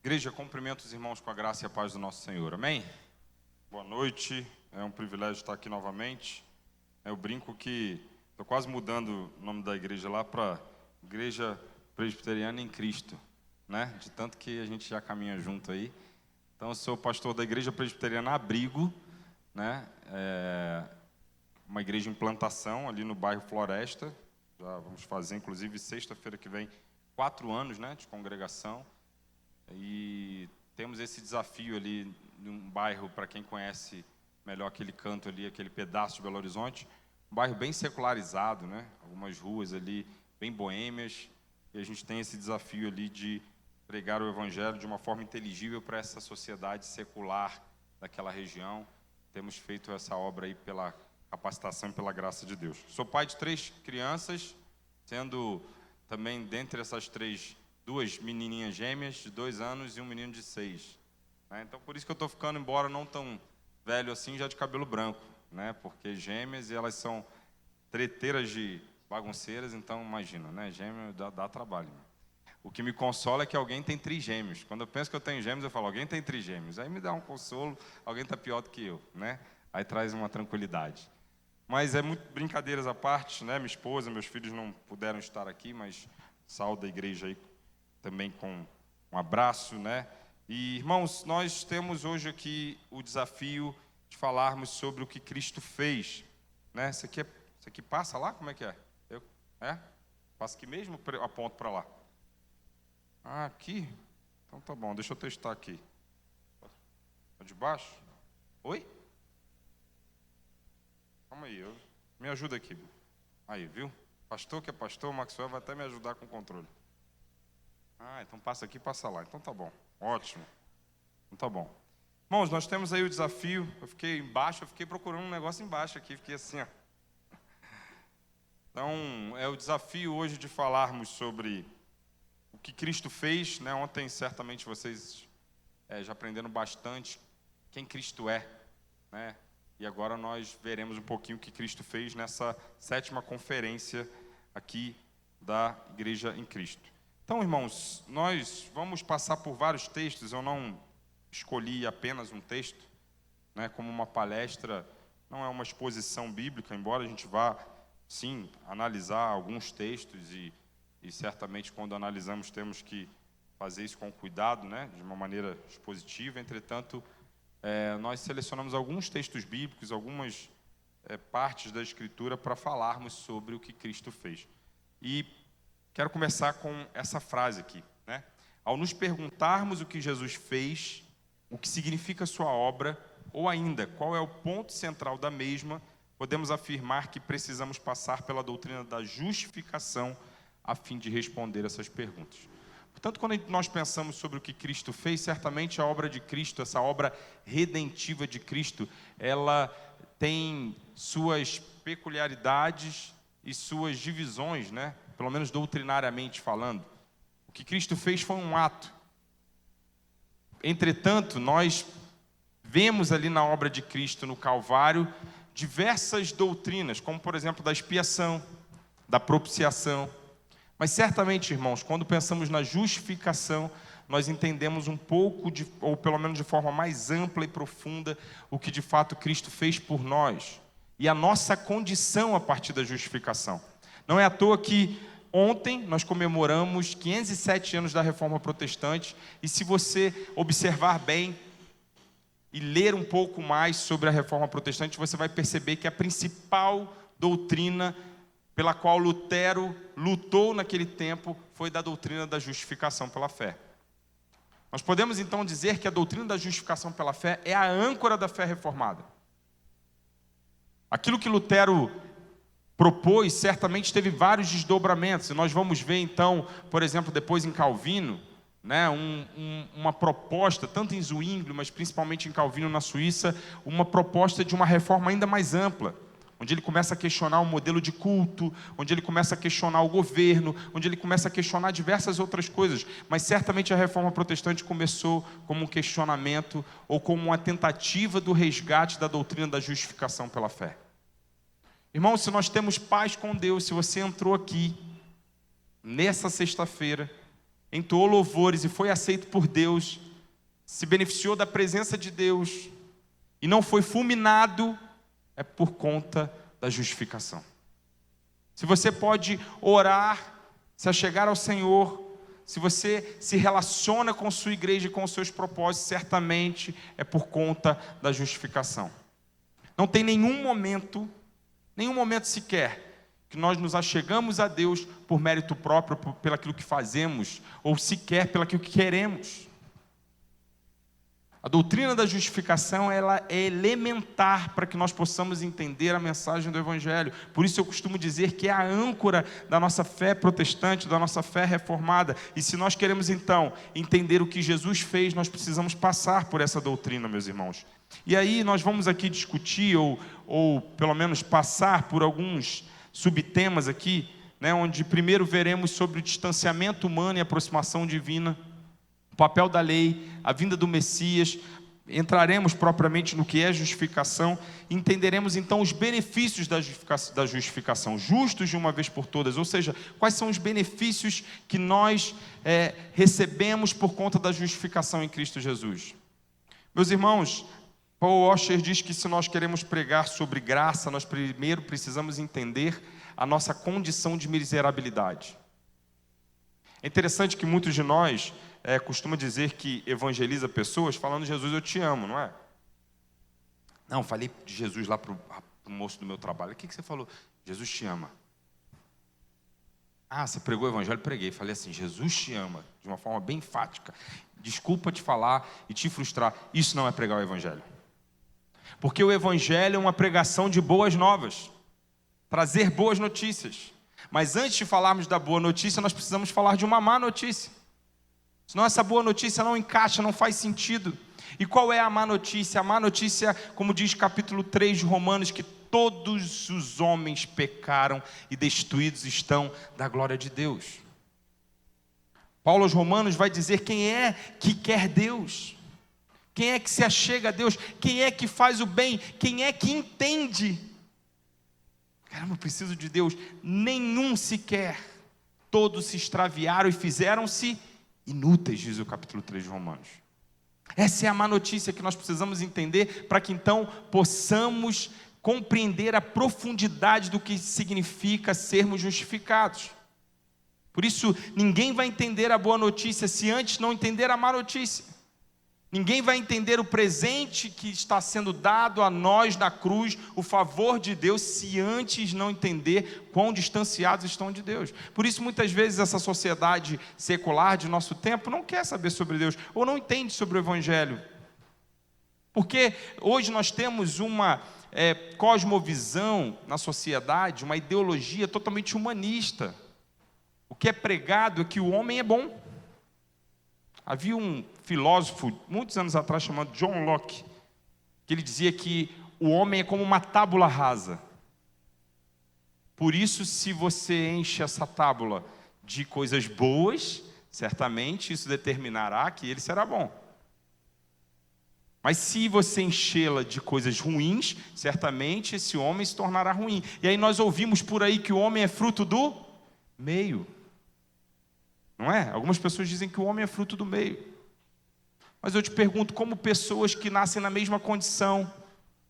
Igreja, cumprimento os irmãos com a graça e a paz do nosso Senhor, amém? Boa noite, é um privilégio estar aqui novamente. Eu brinco que estou quase mudando o nome da igreja lá para Igreja Presbiteriana em Cristo, né? De tanto que a gente já caminha junto aí. Então, eu sou pastor da Igreja Presbiteriana Abrigo, né? Uma igreja em plantação ali no bairro Floresta. Já vamos fazer, inclusive, sexta-feira que vem, 4 anos, né, de congregação. E temos esse desafio ali num bairro, para quem conhece melhor aquele canto ali, aquele pedaço de Belo Horizonte, um bairro bem secularizado, né? Algumas ruas ali bem boêmias, e a gente tem esse desafio ali de pregar o evangelho de uma forma inteligível para essa sociedade secular daquela região. Temos feito essa obra aí pela capacitação e pela graça de Deus. Sou pai de 3 crianças, sendo também dentre essas 3, 2 menininhas gêmeas de 2 anos e um menino de 6. Né? Então, por isso que eu estou ficando, embora não tão velho assim, já de cabelo branco, né? Porque gêmeas, e elas são treteiras de bagunceiras, então imagina, né? Gêmeo dá trabalho. O que me consola é que alguém tem trigêmeos. Quando eu penso que eu tenho gêmeos, eu falo, alguém tem trigêmeos. Aí me dá um consolo, alguém está pior do que eu, né? Aí traz uma tranquilidade. Mas é muito brincadeiras à parte, né? Minha esposa, meus filhos não puderam estar aqui, mas saúdo a igreja aí também com um abraço, né? E, irmãos, nós temos hoje aqui o desafio de falarmos sobre o que Cristo fez, né? Isso aqui passa lá? Como é que é? Passa aqui mesmo ou aponto para lá? Ah, aqui? Então tá bom, deixa eu testar aqui. Tá de baixo? Oi? Calma aí, me ajuda aqui. Aí, viu? Pastor que é pastor, o Maxwell vai até me ajudar com o controle. Ah, então passa aqui, passa lá. Então tá bom, ótimo. Então tá bom. Irmãos, nós temos aí o desafio. Eu fiquei procurando um negócio embaixo aqui, fiquei assim, ó. Então, é o desafio hoje de falarmos sobre o que Cristo fez, né? Ontem, certamente, vocês já aprenderam bastante quem Cristo é, né? E agora nós veremos um pouquinho o que Cristo fez nessa 7ª conferência aqui da Igreja em Cristo. Então, irmãos, nós vamos passar por vários textos. Eu não escolhi apenas um texto, né, como uma palestra, não é uma exposição bíblica, embora a gente vá, sim, analisar alguns textos e certamente quando analisamos temos que fazer isso com cuidado, né, de uma maneira expositiva. Entretanto, nós selecionamos alguns textos bíblicos, algumas partes da Escritura para falarmos sobre o que Cristo fez. E quero começar com essa frase aqui, né? Ao nos perguntarmos o que Jesus fez, o que significa sua obra, ou ainda qual é o ponto central da mesma, podemos afirmar que precisamos passar pela doutrina da justificação a fim de responder essas perguntas. Portanto, quando nós pensamos sobre o que Cristo fez, certamente a obra de Cristo, essa obra redentiva de Cristo, ela tem suas peculiaridades e suas divisões, né? Pelo menos doutrinariamente falando. O que Cristo fez foi um ato. Entretanto, nós vemos ali na obra de Cristo no Calvário diversas doutrinas, como por exemplo da expiação, da propiciação. Mas certamente, irmãos, quando pensamos na justificação, nós entendemos um pouco, ou pelo menos de forma mais ampla e profunda, o que de fato Cristo fez por nós e a nossa condição a partir da justificação. Não é à toa que ontem nós comemoramos 507 anos da Reforma Protestante, e se você observar bem e ler um pouco mais sobre a Reforma Protestante, você vai perceber que a principal doutrina pela qual Lutero lutou naquele tempo foi da doutrina da justificação pela fé. Nós podemos então dizer que a doutrina da justificação pela fé é a âncora da fé reformada. Aquilo que Lutero propôs certamente teve vários desdobramentos, e nós vamos ver então, por exemplo, depois em Calvino, né, uma proposta, tanto em Zwingli, mas principalmente em Calvino na Suíça, uma proposta de uma reforma ainda mais ampla, onde ele começa a questionar o modelo de culto, onde ele começa a questionar o governo, onde ele começa a questionar diversas outras coisas. Mas certamente a Reforma Protestante começou como um questionamento ou como uma tentativa do resgate da doutrina da justificação pela fé. Irmão, se nós temos paz com Deus, se você entrou aqui nessa sexta-feira entoou louvores e foi aceito por Deus, se beneficiou da presença de Deus e não foi fulminado, é por conta da justificação. Se você pode orar, se achegar ao Senhor, se você se relaciona com sua igreja e com os seus propósitos, certamente é por conta da justificação. Não tem nenhum momento sequer, que nós nos achegamos a Deus por mérito próprio, pelo aquilo que fazemos, ou sequer pelo aquilo que queremos. A doutrina da justificação, ela é elementar para que nós possamos entender a mensagem do Evangelho. Por isso eu costumo dizer que é a âncora da nossa fé protestante, da nossa fé reformada. E se nós queremos então entender o que Jesus fez, nós precisamos passar por essa doutrina, meus irmãos. E aí nós vamos aqui discutir, ou pelo menos passar por alguns subtemas aqui, né, onde primeiro veremos sobre o distanciamento humano e aproximação divina, o papel da lei, a vinda do Messias. Entraremos propriamente no que é justificação, e entenderemos então os benefícios da justificação, justos de uma vez por todas, ou seja, quais são os benefícios que nós recebemos por conta da justificação em Cristo Jesus. Meus irmãos, Paul Washer diz que se nós queremos pregar sobre graça, nós primeiro precisamos entender a nossa condição de miserabilidade. É interessante que muitos de nós costumam dizer que evangeliza pessoas falando: Jesus, eu te amo, não é? Não, falei de Jesus lá para o moço do meu trabalho. O que você falou? Jesus te ama. Ah, você pregou o evangelho? Preguei. Falei assim: Jesus te ama, de uma forma bem enfática. Desculpa te falar e te frustrar, isso não é pregar o evangelho. Porque o evangelho é uma pregação de boas novas, trazer boas notícias. Mas antes de falarmos da boa notícia, nós precisamos falar de uma má notícia. Senão essa boa notícia não encaixa, não faz sentido. E qual é a má notícia? A má notícia, como diz capítulo 3 de Romanos, que todos os homens pecaram e destruídos estão da glória de Deus. Paulo aos Romanos vai dizer quem é que quer Deus, quem é que se achega a Deus, quem é que faz o bem, quem é que entende. Caramba, eu preciso de Deus. Nenhum sequer. Todos se extraviaram e fizeram-se inúteis, diz o capítulo 3 de Romanos. Essa é a má notícia que nós precisamos entender para que então possamos compreender a profundidade do que significa sermos justificados. Por isso, ninguém vai entender a boa notícia se antes não entender a má notícia. Ninguém vai entender o presente que está sendo dado a nós na cruz, o favor de Deus, se antes não entender quão distanciados estão de Deus. Por isso, muitas vezes, essa sociedade secular de nosso tempo não quer saber sobre Deus, ou não entende sobre o Evangelho. Porque hoje nós temos uma cosmovisão na sociedade, uma ideologia totalmente humanista. O que é pregado é que o homem é bom. Havia um filósofo, muitos anos atrás, chamado John Locke, que ele dizia que o homem é como uma tábula rasa. Por isso, se você enche essa tábula de coisas boas, certamente isso determinará que ele será bom. Mas se você enchê-la de coisas ruins, certamente esse homem se tornará ruim. E aí nós ouvimos por aí que o homem é fruto do meio. Não é? Algumas pessoas dizem que o homem é fruto do meio. Mas eu te pergunto, como pessoas que nascem na mesma condição,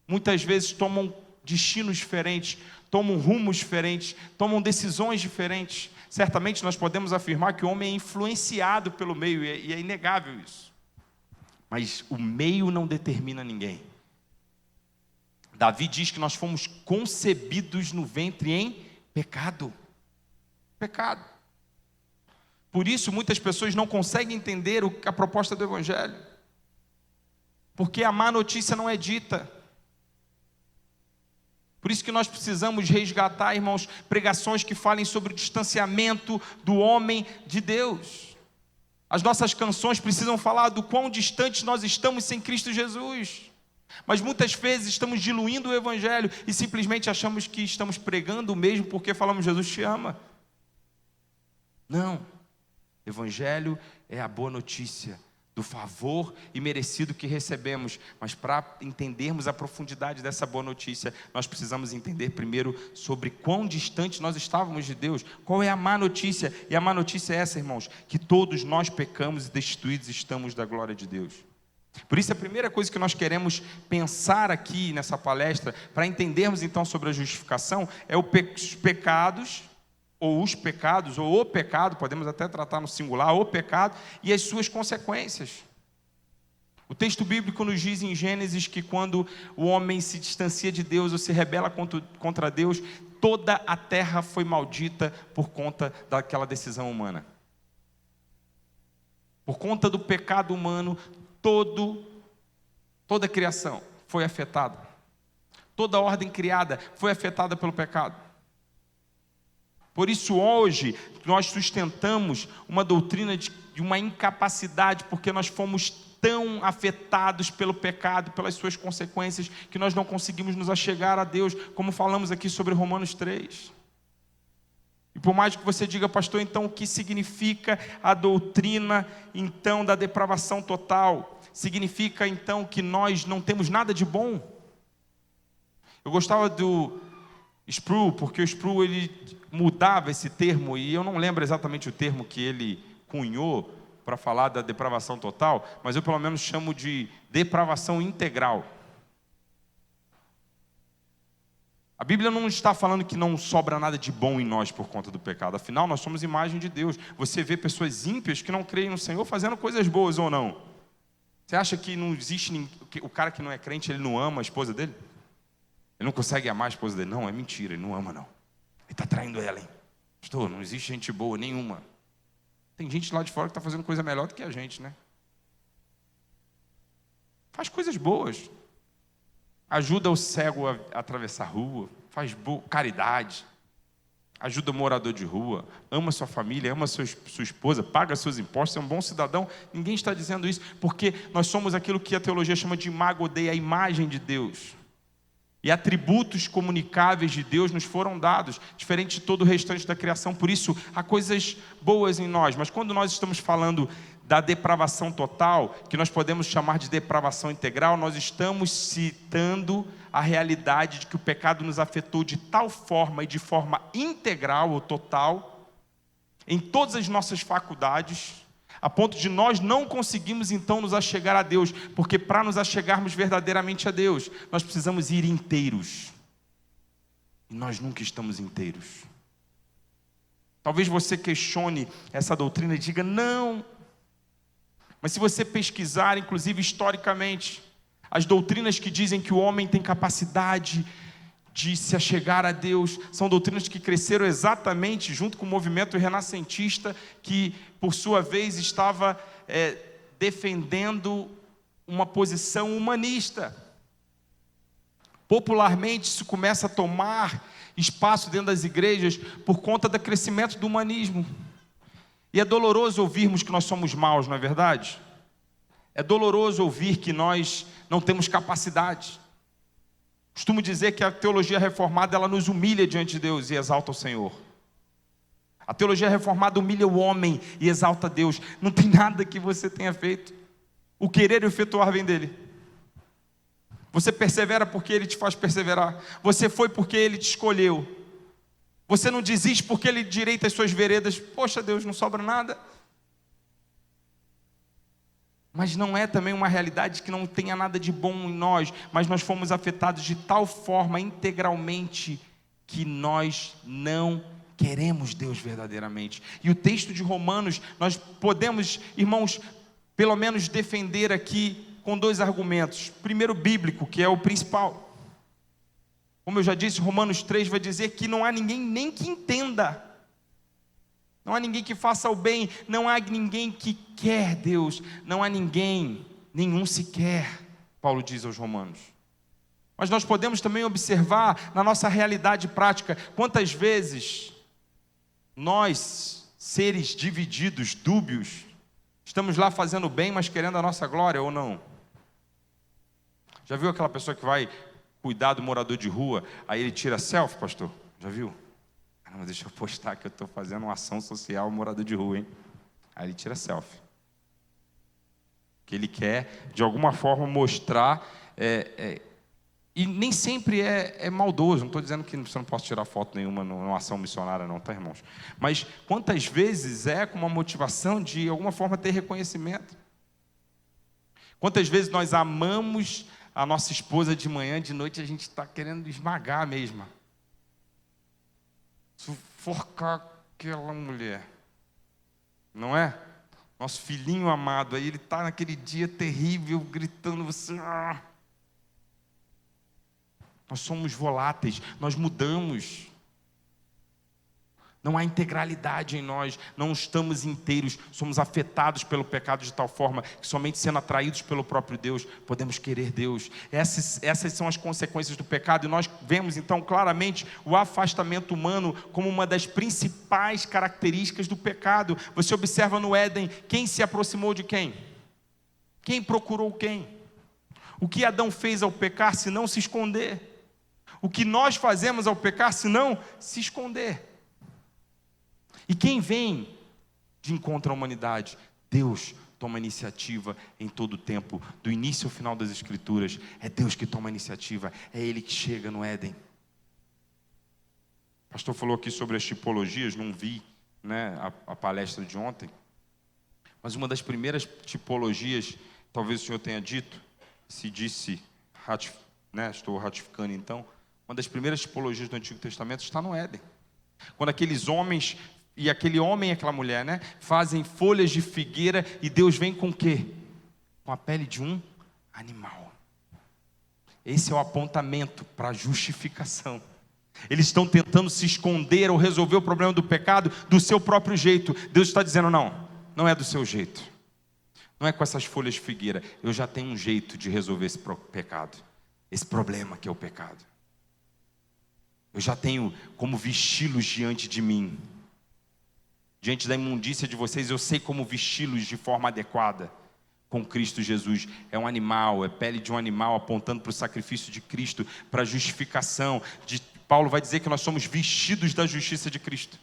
muitas vezes tomam destinos diferentes, tomam rumos diferentes, tomam decisões diferentes. Certamente nós podemos afirmar que o homem é influenciado pelo meio, e é inegável isso. Mas o meio não determina ninguém. Davi diz que nós fomos concebidos no ventre em pecado. Pecado. Por isso, muitas pessoas não conseguem entender a proposta do Evangelho. Porque a má notícia não é dita. Por isso que nós precisamos resgatar, irmãos, pregações que falem sobre o distanciamento do homem de Deus. As nossas canções precisam falar do quão distante nós estamos sem Cristo Jesus. Mas muitas vezes estamos diluindo o Evangelho e simplesmente achamos que estamos pregando o mesmo porque falamos Jesus te ama. Não. Evangelho é a boa notícia do favor imerecido que recebemos, mas para entendermos a profundidade dessa boa notícia, nós precisamos entender primeiro sobre quão distante nós estávamos de Deus. Qual é a má notícia? E a má notícia é essa, irmãos, que todos nós pecamos e destituídos estamos da glória de Deus. Por isso a primeira coisa que nós queremos pensar aqui nessa palestra, para entendermos então sobre a justificação, é os pecados, ou o pecado, podemos até tratar no singular, o pecado e as suas consequências. O texto bíblico nos diz em Gênesis que quando o homem se distancia de Deus ou se rebela contra Deus, toda a terra foi maldita por conta daquela decisão humana. Por conta do pecado humano, toda a criação foi afetada. Toda a ordem criada foi afetada pelo pecado. Por isso hoje nós sustentamos uma doutrina de uma incapacidade, porque nós fomos tão afetados pelo pecado, pelas suas consequências, que nós não conseguimos nos achegar a Deus, como falamos aqui sobre Romanos 3. E por mais que você diga, pastor, então o que significa a doutrina então da depravação total? Significa então que nós não temos nada de bom? Eu gostava do Sproul, porque o Sproul ele mudava esse termo, e eu não lembro exatamente o termo que ele cunhou para falar da depravação total, mas eu pelo menos chamo de depravação integral. A Bíblia não está falando que não sobra nada de bom em nós por conta do pecado, afinal nós somos imagem de Deus. Você vê pessoas ímpias que não creem no Senhor fazendo coisas boas ou não? Você acha que não existe o cara que não é crente, ele não ama a esposa dele? Ele não consegue amar a esposa dele? Não, é mentira, ele não ama não. Ele está traindo ela, hein? Pastor, não existe gente boa nenhuma. Tem gente lá de fora que está fazendo coisa melhor do que a gente, né? Faz coisas boas. Ajuda o cego a atravessar a rua. Faz caridade. Ajuda o morador de rua. Ama sua família, ama sua esposa. Paga seus impostos, é um bom cidadão. Ninguém está dizendo isso, porque nós somos aquilo que a teologia chama de imago Dei, a imagem de Deus. E atributos comunicáveis de Deus nos foram dados, diferente de todo o restante da criação. Por isso, há coisas boas em nós. Mas quando nós estamos falando da depravação total, que nós podemos chamar de depravação integral, nós estamos citando a realidade de que o pecado nos afetou de tal forma e de forma integral ou total, em todas as nossas faculdades, a ponto de nós não conseguimos então nos achegar a Deus, porque para nos achegarmos verdadeiramente a Deus, nós precisamos ir inteiros, e nós nunca estamos inteiros. Talvez você questione essa doutrina e diga, não, mas se você pesquisar, inclusive historicamente, as doutrinas que dizem que o homem tem capacidade de se achegar a Deus, são doutrinas que cresceram exatamente junto com o movimento renascentista, que por sua vez estava defendendo uma posição humanista. Popularmente isso começa a tomar espaço dentro das igrejas por conta do crescimento do humanismo. E é doloroso ouvirmos que nós somos maus, não é verdade? É doloroso ouvir que nós não temos capacidade. Costumo dizer que a teologia reformada ela nos humilha diante de Deus e exalta o Senhor. A teologia reformada humilha o homem e exalta Deus. Não tem nada que você tenha feito. O querer e o efetuar vem dele. Você persevera porque ele te faz perseverar. Você foi porque ele te escolheu. Você não desiste porque ele direita as suas veredas. Poxa Deus, não sobra nada. Mas não é também uma realidade que não tenha nada de bom em nós, mas nós fomos afetados de tal forma integralmente que nós não queremos Deus verdadeiramente. E o texto de Romanos, nós podemos, irmãos, pelo menos defender aqui com dois argumentos. Primeiro, bíblico, que é o principal. Como eu já disse, Romanos 3 vai dizer que não há ninguém nem que entenda. Não há ninguém que faça o bem, não há ninguém que quer Deus, não há ninguém, nenhum sequer, Paulo diz aos Romanos. Mas nós podemos também observar na nossa realidade prática, quantas vezes nós, seres divididos, dúbios, estamos lá fazendo bem, mas querendo a nossa glória ou não? Já viu aquela pessoa que vai cuidar do morador de rua, aí ele tira selfie, pastor? Já viu? Não, deixa eu postar que eu estou fazendo uma ação social morador de rua, hein? Aí ele tira selfie. que Ele quer, de alguma forma, mostrar. E nem sempre é maldoso. Não estou dizendo que você não possa tirar foto nenhuma numa ação missionária, não, tá, irmãos? Mas quantas vezes é com uma motivação de alguma forma ter reconhecimento? Quantas vezes nós amamos a nossa esposa de manhã, de noite a gente está querendo esmagar mesmo, sufocar aquela mulher, não é? Nosso filhinho amado, aí ele está naquele dia terrível, gritando, você... Nós somos voláteis, nós mudamos. Não há integralidade em nós, não estamos inteiros, somos afetados pelo pecado de tal forma que somente sendo atraídos pelo próprio Deus, podemos querer Deus. Essas são as consequências do pecado, e nós vemos então claramente o afastamento humano como uma das principais características do pecado. Você observa no Éden, quem se aproximou de quem? Quem procurou quem? O que Adão fez ao pecar, se não se esconder? O que nós fazemos ao pecar, se não se esconder? E quem vem de encontro à humanidade? Deus toma iniciativa em todo o tempo, do início ao final das Escrituras. É Deus que toma iniciativa, é Ele que chega no Éden. O pastor falou aqui sobre as tipologias, não vi, né, a palestra de ontem, mas uma das primeiras tipologias, talvez o senhor tenha dito, se disse, né, estou ratificando então, uma das primeiras tipologias do Antigo Testamento está no Éden. Quando aqueles homens... E aquele homem e aquela mulher, né, fazem folhas de figueira, e Deus vem com o quê? Com a pele de um animal. Esse é o apontamento para a justificação. Eles estão tentando se esconder ou resolver o problema do pecado do seu próprio jeito. Deus está dizendo, não é do seu jeito. Não é com essas folhas de figueira. Eu já tenho um jeito de resolver esse pecado. Esse problema que é o pecado. Eu já tenho como vesti-los diante de mim. Diante da imundícia de vocês, eu sei como vesti-los de forma adequada. Com Cristo Jesus, é um animal, é pele de um animal, apontando para o sacrifício de Cristo, para a justificação. Paulo vai dizer que nós somos vestidos da justiça de Cristo.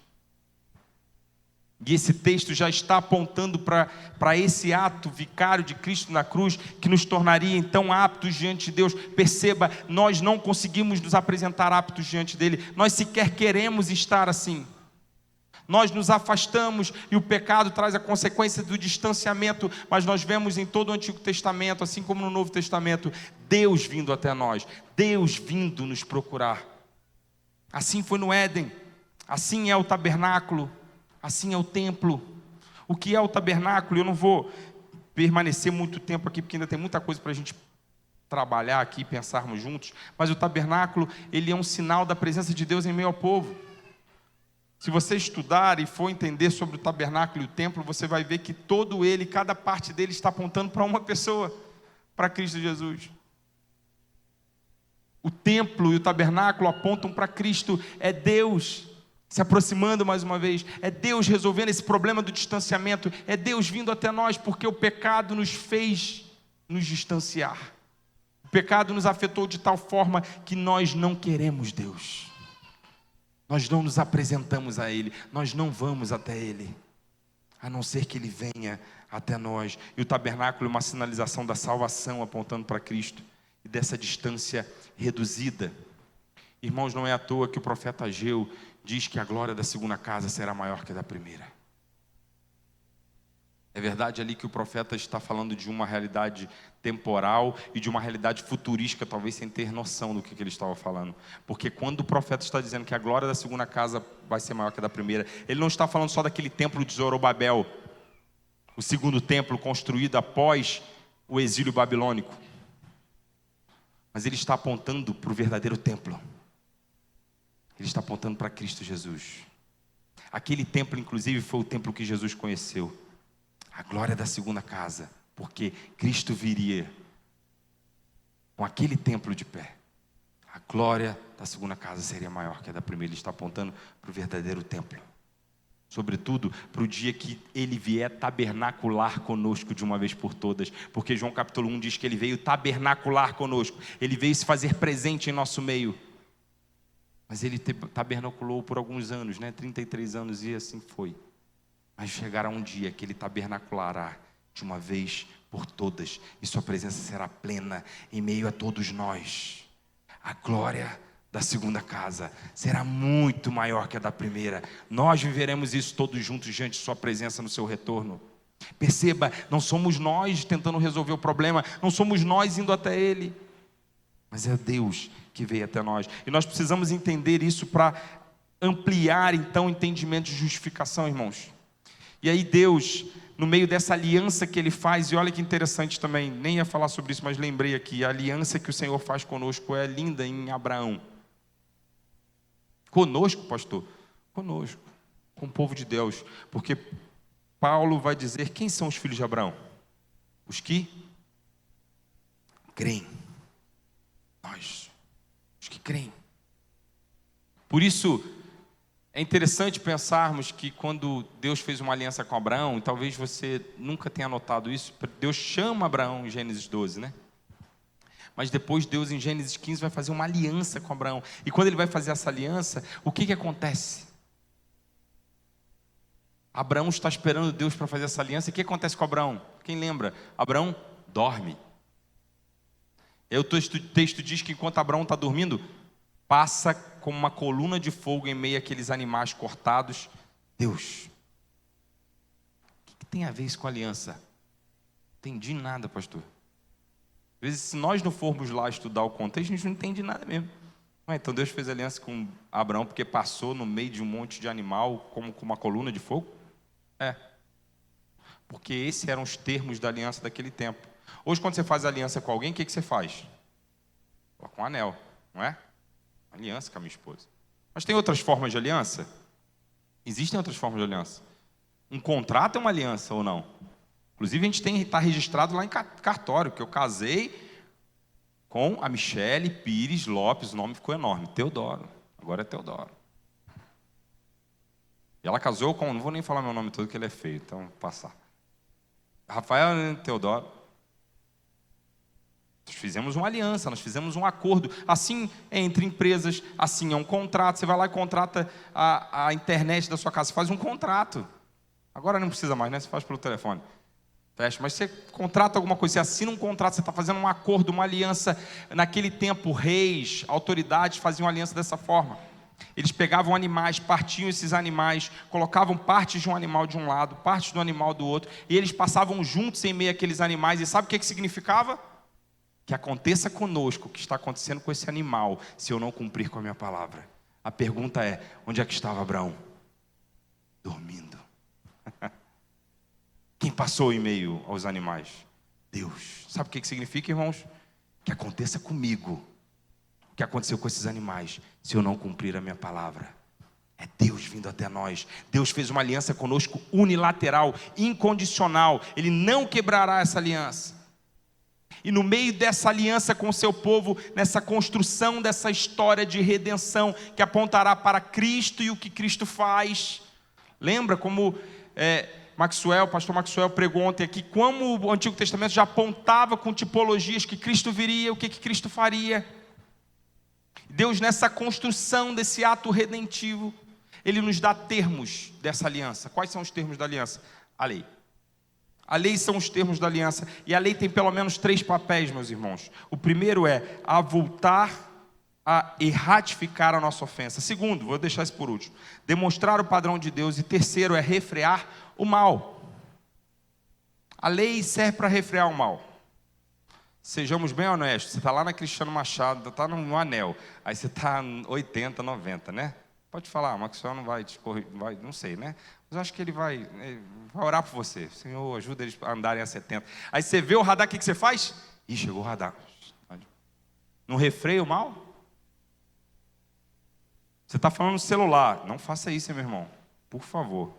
E esse texto já está apontando para esse ato vicário de Cristo na cruz, que nos tornaria então aptos diante de Deus. Perceba, nós não conseguimos nos apresentar aptos diante dele, nós sequer queremos estar assim. Nós nos afastamos, e o pecado traz a consequência do distanciamento, mas nós vemos em todo o Antigo Testamento, assim como no Novo Testamento, Deus vindo até nós, Deus vindo nos procurar. Assim foi no Éden, assim é o tabernáculo, assim é o templo. O que é o tabernáculo? Eu não vou permanecer muito tempo aqui, porque ainda tem muita coisa para a gente trabalhar aqui e pensarmos juntos, mas o tabernáculo, ele é um sinal da presença de Deus em meio ao povo. Se você estudar e for entender sobre o tabernáculo e o templo, você vai ver que todo ele, cada parte dele está apontando para uma pessoa, para Cristo Jesus. O templo e o tabernáculo apontam para Cristo, é Deus se aproximando mais uma vez, é Deus resolvendo esse problema do distanciamento, é Deus vindo até nós, porque o pecado nos fez nos distanciar. O pecado nos afetou de tal forma que nós não queremos Deus. Nós não nos apresentamos a Ele, nós não vamos até Ele, a não ser que Ele venha até nós. E o tabernáculo é uma sinalização da salvação, apontando para Cristo, e dessa distância reduzida. Irmãos, não é à toa que o profeta Ageu diz que a glória da segunda casa será maior que a da primeira. É verdade ali que o profeta está falando de uma realidade temporal e de uma realidade futurística, talvez sem ter noção do que ele estava falando. Porque quando o profeta está dizendo que a glória da segunda casa vai ser maior que a da primeira, ele não está falando só daquele templo de Zorobabel, o segundo templo construído após o exílio babilônico. Mas ele está apontando para o verdadeiro templo. Ele está apontando para Cristo Jesus. Aquele templo, inclusive, foi o templo que Jesus conheceu. A glória da segunda casa, porque Cristo viria com aquele templo de pé. A glória da segunda casa seria maior que a da primeira. Ele está apontando para o verdadeiro templo. Sobretudo para o dia que Ele vier tabernacular conosco de uma vez por todas. Porque João capítulo 1 diz que Ele veio tabernacular conosco. Ele veio se fazer presente em nosso meio. Mas Ele tabernaculou por alguns anos, 33 anos, e assim foi. Mas chegará um dia que Ele tabernaculará de uma vez por todas, e sua presença será plena em meio a todos nós. A glória da segunda casa será muito maior que a da primeira. Nós viveremos isso todos juntos diante de sua presença no seu retorno. Perceba, não somos nós tentando resolver o problema, não somos nós indo até Ele, mas é Deus que veio até nós. E nós precisamos entender isso para ampliar então o entendimento de justificação, irmãos. E aí Deus, no meio dessa aliança que Ele faz, e olha que interessante também, nem ia falar sobre isso, mas lembrei aqui, a aliança que o Senhor faz conosco é linda em Abraão. Conosco, pastor? Conosco, com o povo de Deus, porque Paulo vai dizer, quem são os filhos de Abraão? Os que creem. Nós, os que creem. Por isso, é interessante pensarmos que quando Deus fez uma aliança com Abraão, e talvez você nunca tenha notado isso, Deus chama Abraão em Gênesis 12, né? Mas depois Deus em Gênesis 15 vai fazer uma aliança com Abraão. E quando Ele vai fazer essa aliança, o que acontece? Abraão está esperando Deus para fazer essa aliança. E o que acontece com Abraão? Quem lembra? Abraão dorme. E o texto diz que enquanto Abraão está dormindo, passa como uma coluna de fogo em meio àqueles animais cortados. Deus, o que tem a ver isso com a aliança? Não entendi nada, pastor. Às vezes, se nós não formos lá estudar o contexto, a gente não entende nada mesmo. Então Deus fez aliança com Abraão porque passou no meio de um monte de animal como com uma coluna de fogo? Porque esses eram os termos da aliança daquele tempo. Hoje, quando você faz aliança com alguém, o que você faz? Coloca um anel, não é? Aliança com a minha esposa. Mas tem outras formas de aliança? Existem outras formas de aliança. Um contrato é uma aliança ou não? Inclusive, a gente está registrado lá em cartório, que eu casei com a Michele Pires Lopes, o nome ficou enorme, Teodoro. Agora é Teodoro. E ela casou com, não vou nem falar meu nome todo, que ele é feio, então vou passar. Rafael Teodoro. Nós fizemos uma aliança, nós fizemos um acordo. Assim é entre empresas, assim é um contrato. Você vai lá e contrata a internet da sua casa, você faz um contrato. Agora não precisa mais, né? Você faz pelo telefone. Fecha, mas você contrata alguma coisa, você assina um contrato, você está fazendo um acordo, uma aliança. Naquele tempo, reis, autoridades faziam aliança dessa forma. Eles pegavam animais, partiam esses animais, colocavam partes de um animal de um lado, partes do animal do outro, e eles passavam juntos em meio àqueles animais. E sabe o que significava? Que aconteça conosco o que está acontecendo com esse animal, se eu não cumprir com a minha palavra. A pergunta é, onde é que estava Abraão? Dormindo. Quem passou em meio aos animais? Deus. Sabe o que significa, irmãos? Que aconteça comigo o que aconteceu com esses animais, se eu não cumprir a minha palavra. É Deus vindo até nós. Deus fez uma aliança conosco unilateral, incondicional. Ele não quebrará essa aliança. E no meio dessa aliança com o seu povo, nessa construção dessa história de redenção, que apontará para Cristo e o que Cristo faz. Lembra como o pastor Maxwell pregou ontem aqui, como o Antigo Testamento já apontava com tipologias que Cristo viria, o que Cristo faria. Deus, nessa construção desse ato redentivo, Ele nos dá termos dessa aliança. Quais são os termos da aliança? A lei. A lei são os termos da aliança. E a lei tem pelo menos 3 papéis, meus irmãos. O primeiro é avultar e ratificar a nossa ofensa. Segundo, vou deixar isso por último, demonstrar o padrão de Deus. E terceiro é refrear o mal. A lei serve para refrear o mal. Sejamos bem honestos, você está lá na Cristiano Machado, está no anel, aí você está 80, 90, né? Pode falar, o Maxwell não vai te corrigir, não sei, né? Mas eu acho que ele vai orar por você. Senhor, ajuda eles a andarem a 70. Aí você vê o radar, o que você faz? Ih, chegou o radar. Não refreia o mal? Você está falando no celular, não faça isso, meu irmão, por favor.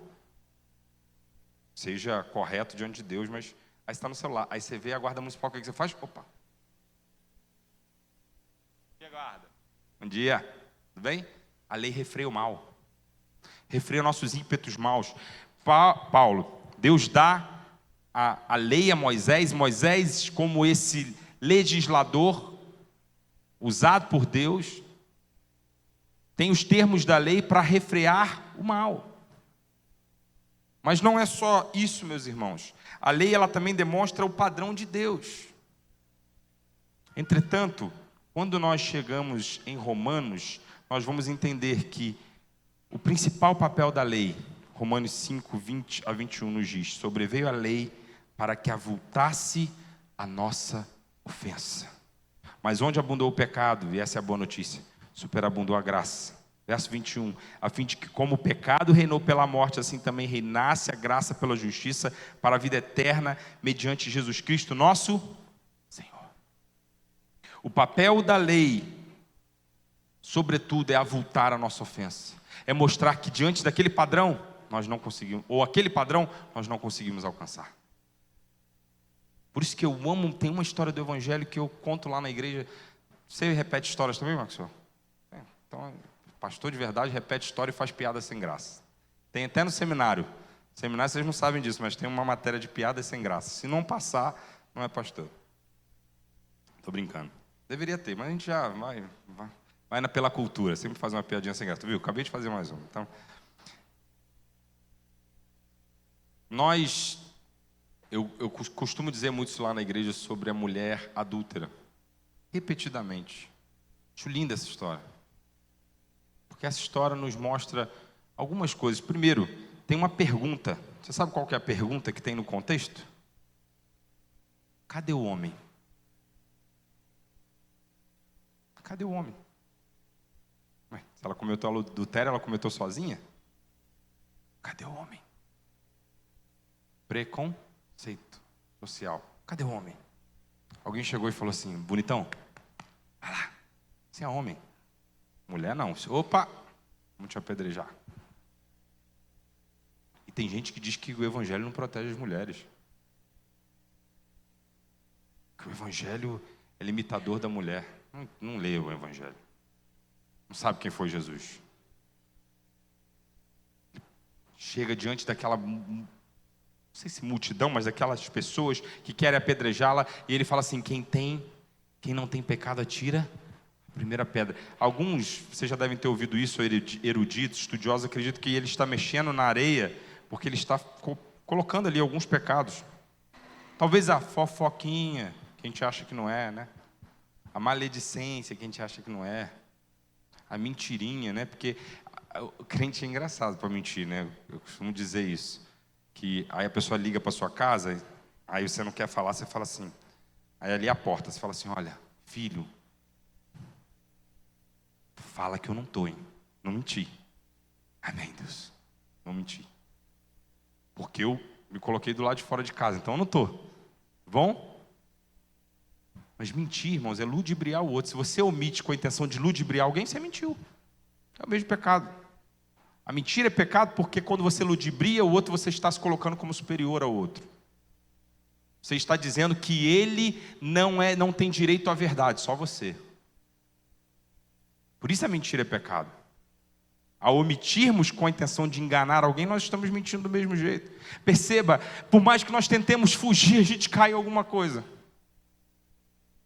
Seja correto diante de Deus, mas aí você está no celular, aí você vê a guarda municipal, o que você faz? Opa. Bom dia, guarda. Bom dia, tudo bem? A lei refreia o mal, refreia nossos ímpetos maus. Paulo, Deus dá a lei a Moisés, Moisés como esse legislador usado por Deus, tem os termos da lei para refrear o mal. Mas não é só isso, meus irmãos. A lei, ela também demonstra o padrão de Deus. Entretanto, quando nós chegamos em Romanos, nós vamos entender que o principal papel da lei, Romanos 5, 20 a 21 nos diz: sobreveio a lei para que avultasse a nossa ofensa. Mas onde abundou o pecado, e essa é a boa notícia, superabundou a graça. Verso 21, a fim de que como o pecado reinou pela morte, assim também reinasse a graça pela justiça para a vida eterna, mediante Jesus Cristo, nosso Senhor. O papel da lei, sobretudo, é avultar a nossa ofensa. É mostrar que diante daquele padrão, nós não conseguimos, ou aquele padrão, nós não conseguimos alcançar. Por isso que eu amo, tem uma história do Evangelho que eu conto lá na igreja. Você repete histórias também, Maxwell? Então, pastor de verdade repete história e faz piada sem graça. Tem até no seminário. Seminário vocês não sabem disso, mas tem uma matéria de piada sem graça. Se não passar, não é pastor. Estou brincando. Deveria ter, mas a gente já vai pela cultura. Sempre faz uma piadinha sem graça. Tu viu? Acabei de fazer mais uma. Então, eu costumo dizer muito isso lá na igreja sobre a mulher adúltera. Repetidamente. Acho linda essa história. Porque essa história nos mostra algumas coisas. Primeiro, tem uma pergunta. Você sabe qual que é a pergunta que tem no contexto? Cadê o homem? Cadê o homem? Ué, se ela cometeu adultério, ela cometeu sozinha? Cadê o homem? Preconceito social. Cadê o homem? Alguém chegou e falou assim: bonitão, vai lá, você é homem. Mulher não. Opa, vamos te apedrejar. E tem gente que diz que o evangelho não protege as mulheres. Que o evangelho é limitador da mulher. Não lê o evangelho. Não sabe quem foi Jesus. Chega diante daquela, não sei se multidão, mas daquelas pessoas que querem apedrejá-la, e ele fala assim: quem não tem pecado, atira a primeira pedra. Alguns, vocês já devem ter ouvido isso, eruditos, estudiosos, acreditam que ele está mexendo na areia, porque ele está colocando ali alguns pecados. Talvez a fofoquinha, que a gente acha que não é, né? A maledicência, que a gente acha que não é. A mentirinha, né? Porque o crente é engraçado para mentir, né? Eu costumo dizer isso. Que aí a pessoa liga para sua casa, aí você não quer falar, você fala assim. Aí ali a porta, você fala assim: olha, filho, fala que eu não estou, hein? Não menti. Amém, Deus. Não menti. Porque eu me coloquei do lado de fora de casa, então eu não estou. Bom? Mas mentir, irmãos, é ludibriar o outro. Se você omite com a intenção de ludibriar alguém, você mentiu. É o mesmo pecado. A mentira é pecado porque quando você ludibria o outro, você está se colocando como superior ao outro. Você está dizendo que ele não tem direito à verdade, só você. Por isso a mentira é pecado. Ao omitirmos com a intenção de enganar alguém, nós estamos mentindo do mesmo jeito. Perceba, por mais que nós tentemos fugir, a gente cai em alguma coisa.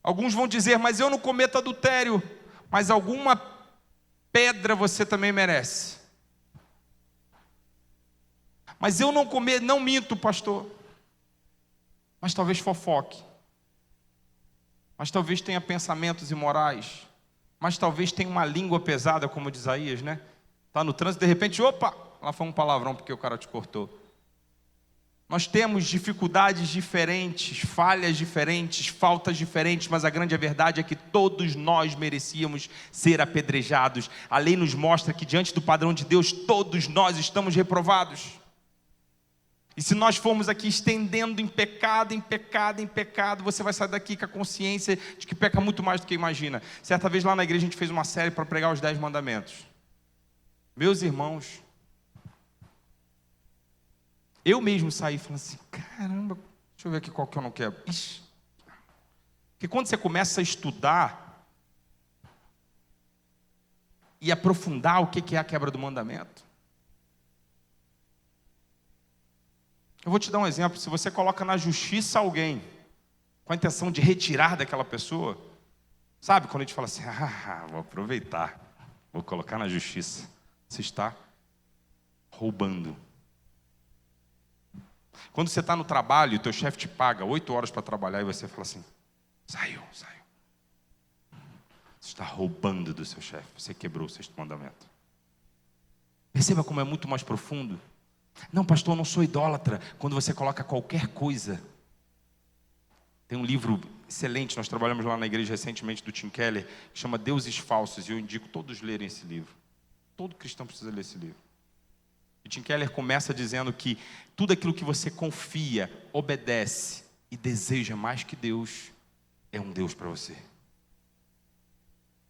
Alguns vão dizer: mas eu não cometo adultério. Mas alguma pedra você também merece. Mas eu não minto, pastor. Mas talvez fofoque. Mas talvez tenha pensamentos imorais. Mas talvez tenha uma língua pesada, como diz Isaías, né? Está no trânsito, de repente, opa, lá foi um palavrão porque o cara te cortou. Nós temos dificuldades diferentes, falhas diferentes, faltas diferentes, mas a grande verdade é que todos nós merecíamos ser apedrejados. A lei nos mostra que diante do padrão de Deus, todos nós estamos reprovados. E se nós formos aqui estendendo em pecado, em pecado, em pecado, você vai sair daqui com a consciência de que peca muito mais do que imagina. Certa vez lá na igreja a gente fez uma série para pregar os 10 mandamentos. Meus irmãos, eu mesmo saí falando assim: caramba, deixa eu ver aqui qual que eu não quero. Ixi. Porque quando você começa a estudar e aprofundar o que é a quebra do mandamento, eu vou te dar um exemplo. Se você coloca na justiça alguém com a intenção de retirar daquela pessoa, sabe, quando a gente fala assim: vou aproveitar, vou colocar na justiça, você está roubando. Quando você está no trabalho, o teu chefe te paga 8 horas para trabalhar e você fala assim, saiu. Você está roubando do seu chefe, você quebrou o 6º mandamento. Perceba como é muito mais profundo. Não, pastor, eu não sou idólatra. Quando você coloca qualquer coisa. Tem um livro excelente, nós trabalhamos lá na igreja recentemente do Tim Keller, que chama Deuses Falsos, e eu indico todos lerem esse livro. Todo cristão precisa ler esse livro. E Tim Keller começa dizendo que tudo aquilo que você confia, obedece e deseja mais que Deus, é um Deus para você.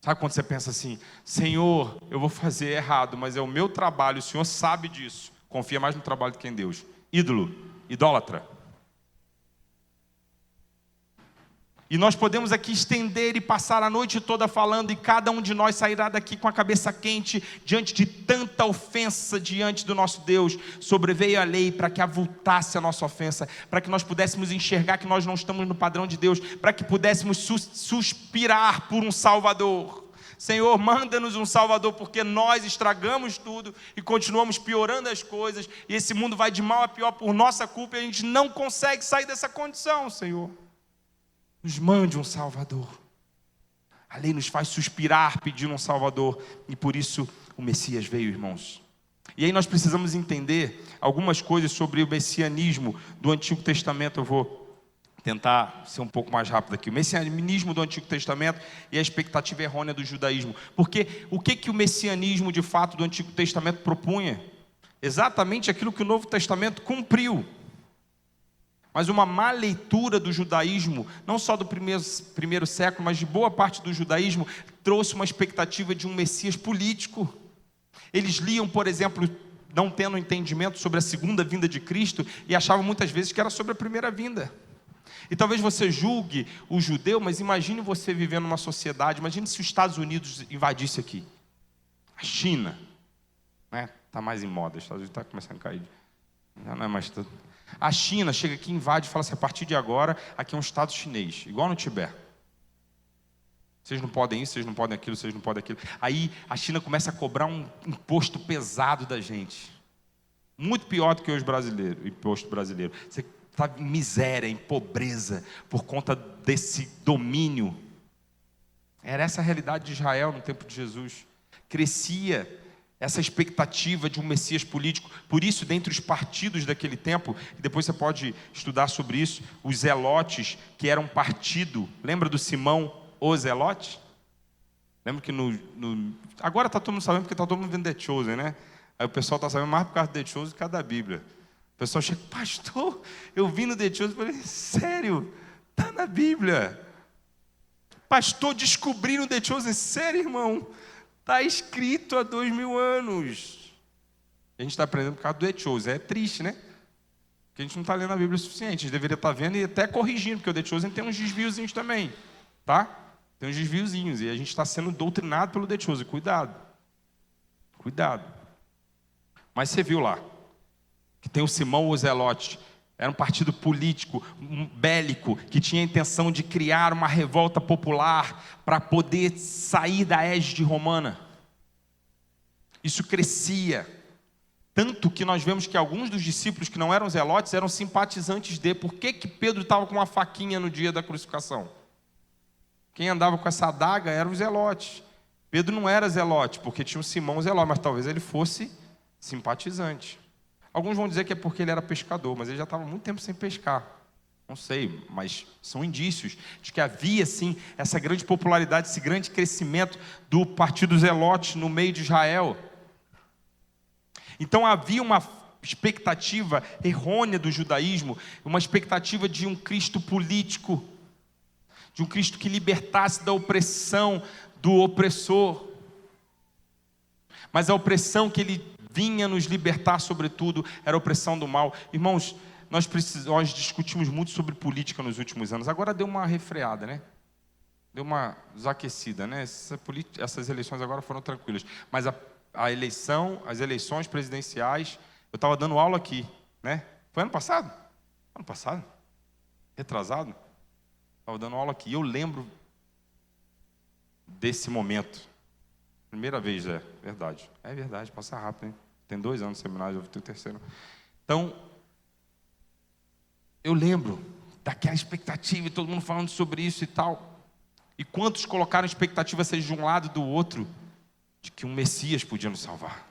Sabe quando você pensa assim, Senhor, eu vou fazer errado, mas é o meu trabalho, o Senhor sabe disso. Confia mais no trabalho do que em Deus. Ídolo, idólatra. E nós podemos aqui estender e passar a noite toda falando, e cada um de nós sairá daqui com a cabeça quente, diante de tanta ofensa diante do nosso Deus. Sobreveio a lei para que avultasse a nossa ofensa, para que nós pudéssemos enxergar que nós não estamos no padrão de Deus, para que pudéssemos suspirar por um Salvador. Senhor, manda-nos um Salvador, porque nós estragamos tudo e continuamos piorando as coisas, e esse mundo vai de mal a pior por nossa culpa, e a gente não consegue sair dessa condição, Senhor. Nos mande um Salvador. A lei nos faz suspirar pedindo um Salvador, e por isso o Messias veio, irmãos. E aí nós precisamos entender algumas coisas sobre o messianismo do Antigo Testamento. Eu vou tentar ser um pouco mais rápido aqui. O messianismo do Antigo Testamento e a expectativa errônea do judaísmo. Porque o que o messianismo de fato do Antigo Testamento propunha? Exatamente aquilo que o Novo Testamento cumpriu. Mas uma má leitura do judaísmo, não só do primeiro século, mas de boa parte do judaísmo, trouxe uma expectativa de um Messias político. Eles liam, por exemplo, não tendo entendimento sobre a segunda vinda de Cristo, e achavam muitas vezes que era sobre a primeira vinda. E talvez você julgue o judeu, mas imagine você vivendo numa sociedade, imagine se os Estados Unidos invadisse aqui. A China, né? Está mais em moda, os Estados Unidos está começando a cair. Já não é mais tudo. A China chega aqui, invade e fala assim, a partir de agora, aqui é um Estado chinês, igual no Tibete. Vocês não podem isso, vocês não podem aquilo, vocês não podem aquilo. Aí a China começa a cobrar um imposto pesado da gente. Muito pior do que os brasileiros, o imposto brasileiro. Você está em miséria, em pobreza, por conta desse domínio. Era essa a realidade de Israel no tempo de Jesus. Crescia essa expectativa de um Messias político. Por isso, dentre os partidos daquele tempo, e depois você pode estudar sobre isso, os zelotes, que eram um partido, lembra do Simão, o Zelote? Lembra que agora está todo mundo sabendo, porque está todo mundo vendo The Chosen, né? Aí o pessoal está sabendo mais por causa do The Chosen do que por causa da Bíblia. O pessoal chega, pastor, eu vi no The Chosen e falei, sério? Está na Bíblia. Pastor, descobri no The Chosen, sério, irmão? Está escrito há 2000 anos. A gente está aprendendo por causa do The Chosen. É triste, né? Porque a gente não está lendo a Bíblia o suficiente. A gente deveria estar vendo e até corrigindo, porque o The Chosen tem uns desviozinhos também. Tá? Tem uns desviozinhos. E a gente está sendo doutrinado pelo The Chosen. Cuidado. Cuidado. Mas você viu lá, que tem o Simão o Zelote. Era um partido político, bélico, que tinha a intenção de criar uma revolta popular para poder sair da égide romana. Isso crescia. Tanto que nós vemos que alguns dos discípulos que não eram zelotes eram simpatizantes de. Por que Pedro estava com uma faquinha no dia da crucificação? Quem andava com essa adaga eram os zelotes. Pedro não era zelote, porque tinha o Simão zelote, mas talvez ele fosse simpatizante. Alguns vão dizer que é porque ele era pescador, mas ele já estava há muito tempo sem pescar. Não sei, mas são indícios de que havia, sim, essa grande popularidade, esse grande crescimento do partido zelote no meio de Israel. Então havia uma expectativa errônea do judaísmo, uma expectativa de um Cristo político, de um Cristo que libertasse da opressão do opressor. Mas a opressão que ele vinha nos libertar, sobretudo, era a opressão do mal. Irmãos, nós discutimos muito sobre política nos últimos anos. Agora deu uma refreada, né? Deu uma desaquecida, né? Essas eleições agora foram tranquilas. Mas as eleições presidenciais, eu estava dando aula aqui, né? Foi ano passado? Ano passado? Retrasado? Estava dando aula aqui. E eu lembro desse momento. Primeira vez, verdade. É verdade, passa rápido, hein? Tem 2 anos de seminário, eu vou ter o terceiro. Então, eu lembro daquela expectativa e todo mundo falando sobre isso e tal. E quantos colocaram expectativa, seja de um lado e do outro, de que um Messias podia nos salvar.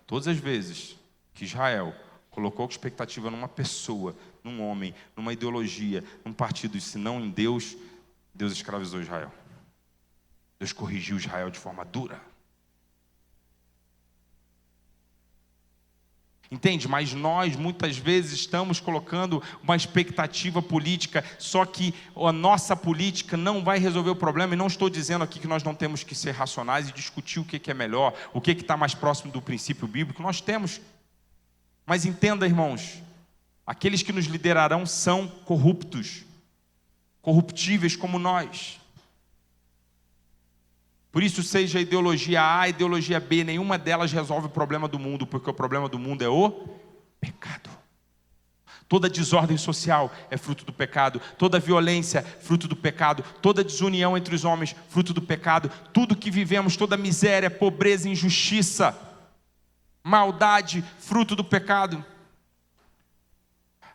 Todas as vezes que Israel colocou expectativa numa pessoa, num homem, numa ideologia, num partido, e se não em Deus, Deus escravizou Israel. Deus corrigiu Israel de forma dura. Entende? Mas nós muitas vezes estamos colocando uma expectativa política, só que a nossa política não vai resolver o problema. E não estou dizendo aqui que nós não temos que ser racionais e discutir o que é melhor, o que está mais próximo do princípio bíblico. Nós temos. Mas entenda, irmãos, aqueles que nos liderarão são corruptos, corruptíveis como nós. Por isso, seja a ideologia A, a ideologia B, nenhuma delas resolve o problema do mundo, porque o problema do mundo é o pecado. Toda desordem social é fruto do pecado, toda violência, fruto do pecado, toda desunião entre os homens, fruto do pecado, tudo que vivemos, toda miséria, pobreza, injustiça, maldade, fruto do pecado.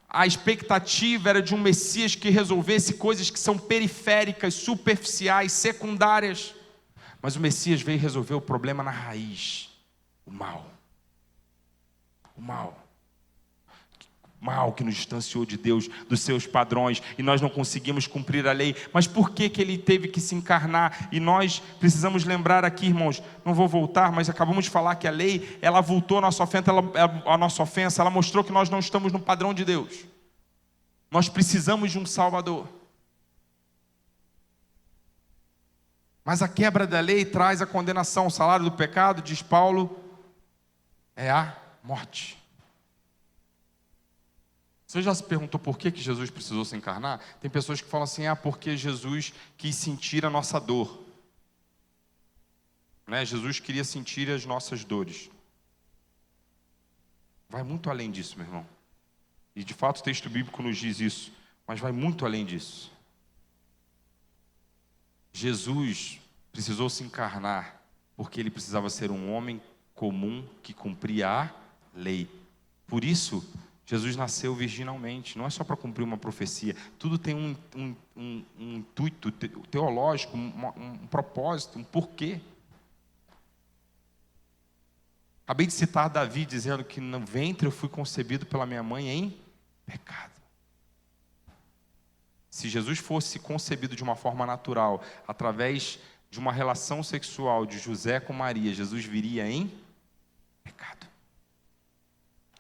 A expectativa era de um Messias que resolvesse coisas que são periféricas, superficiais, secundárias. Mas o Messias veio resolver o problema na raiz, o mal. O mal. O mal que nos distanciou de Deus, dos seus padrões, e nós não conseguimos cumprir a lei. Mas por que ele teve que se encarnar? E nós precisamos lembrar aqui, irmãos, não vou voltar, mas acabamos de falar que a lei, ela voltou a nossa ofensa, ela mostrou que nós não estamos no padrão de Deus. Nós precisamos de um Salvador. Mas a quebra da lei traz a condenação. O salário do pecado, diz Paulo, é a morte. Você já se perguntou por que Jesus precisou se encarnar? Tem pessoas que falam assim, porque Jesus quis sentir a nossa dor. Jesus queria sentir as nossas dores. Vai muito além disso, meu irmão. E de fato o texto bíblico nos diz isso, mas vai muito além disso. Jesus precisou se encarnar porque ele precisava ser um homem comum que cumpria a lei. Por isso, Jesus nasceu virginalmente. Não é só para cumprir uma profecia. Tudo tem um intuito teológico, um propósito, um porquê. Acabei de citar Davi dizendo que no ventre eu fui concebido pela minha mãe em pecado. Se Jesus fosse concebido de uma forma natural, através de uma relação sexual de José com Maria, Jesus viria em pecado.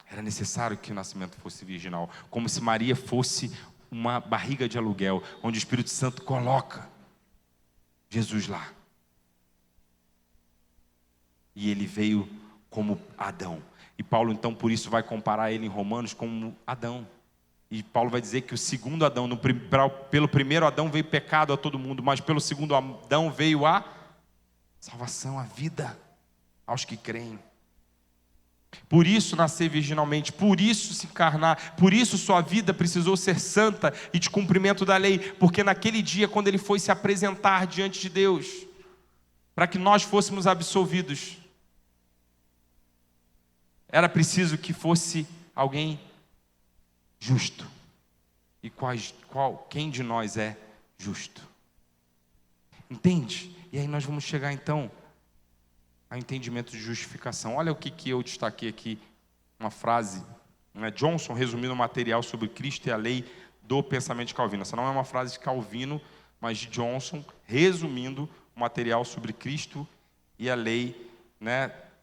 Era necessário que o nascimento fosse virginal, como se Maria fosse uma barriga de aluguel, onde o Espírito Santo coloca Jesus lá. E ele veio como Adão. E Paulo então por isso vai comparar ele em Romanos como Adão. E Paulo vai dizer que o segundo Adão, pelo primeiro Adão veio pecado a todo mundo, mas pelo segundo Adão veio a salvação, a vida aos que creem. Por isso nascer virginalmente, por isso se encarnar, por isso sua vida precisou ser santa e de cumprimento da lei, porque naquele dia, quando ele foi se apresentar diante de Deus, para que nós fôssemos absolvidos, era preciso que fosse alguém justo. E quem de nós é justo? Entende? E aí nós vamos chegar então ao entendimento de justificação. Olha o que eu destaquei aqui, uma frase, Johnson resumindo o material sobre Cristo e a lei do pensamento de Calvino. Essa não é uma frase de Calvino, mas de Johnson, resumindo o material sobre Cristo e a lei,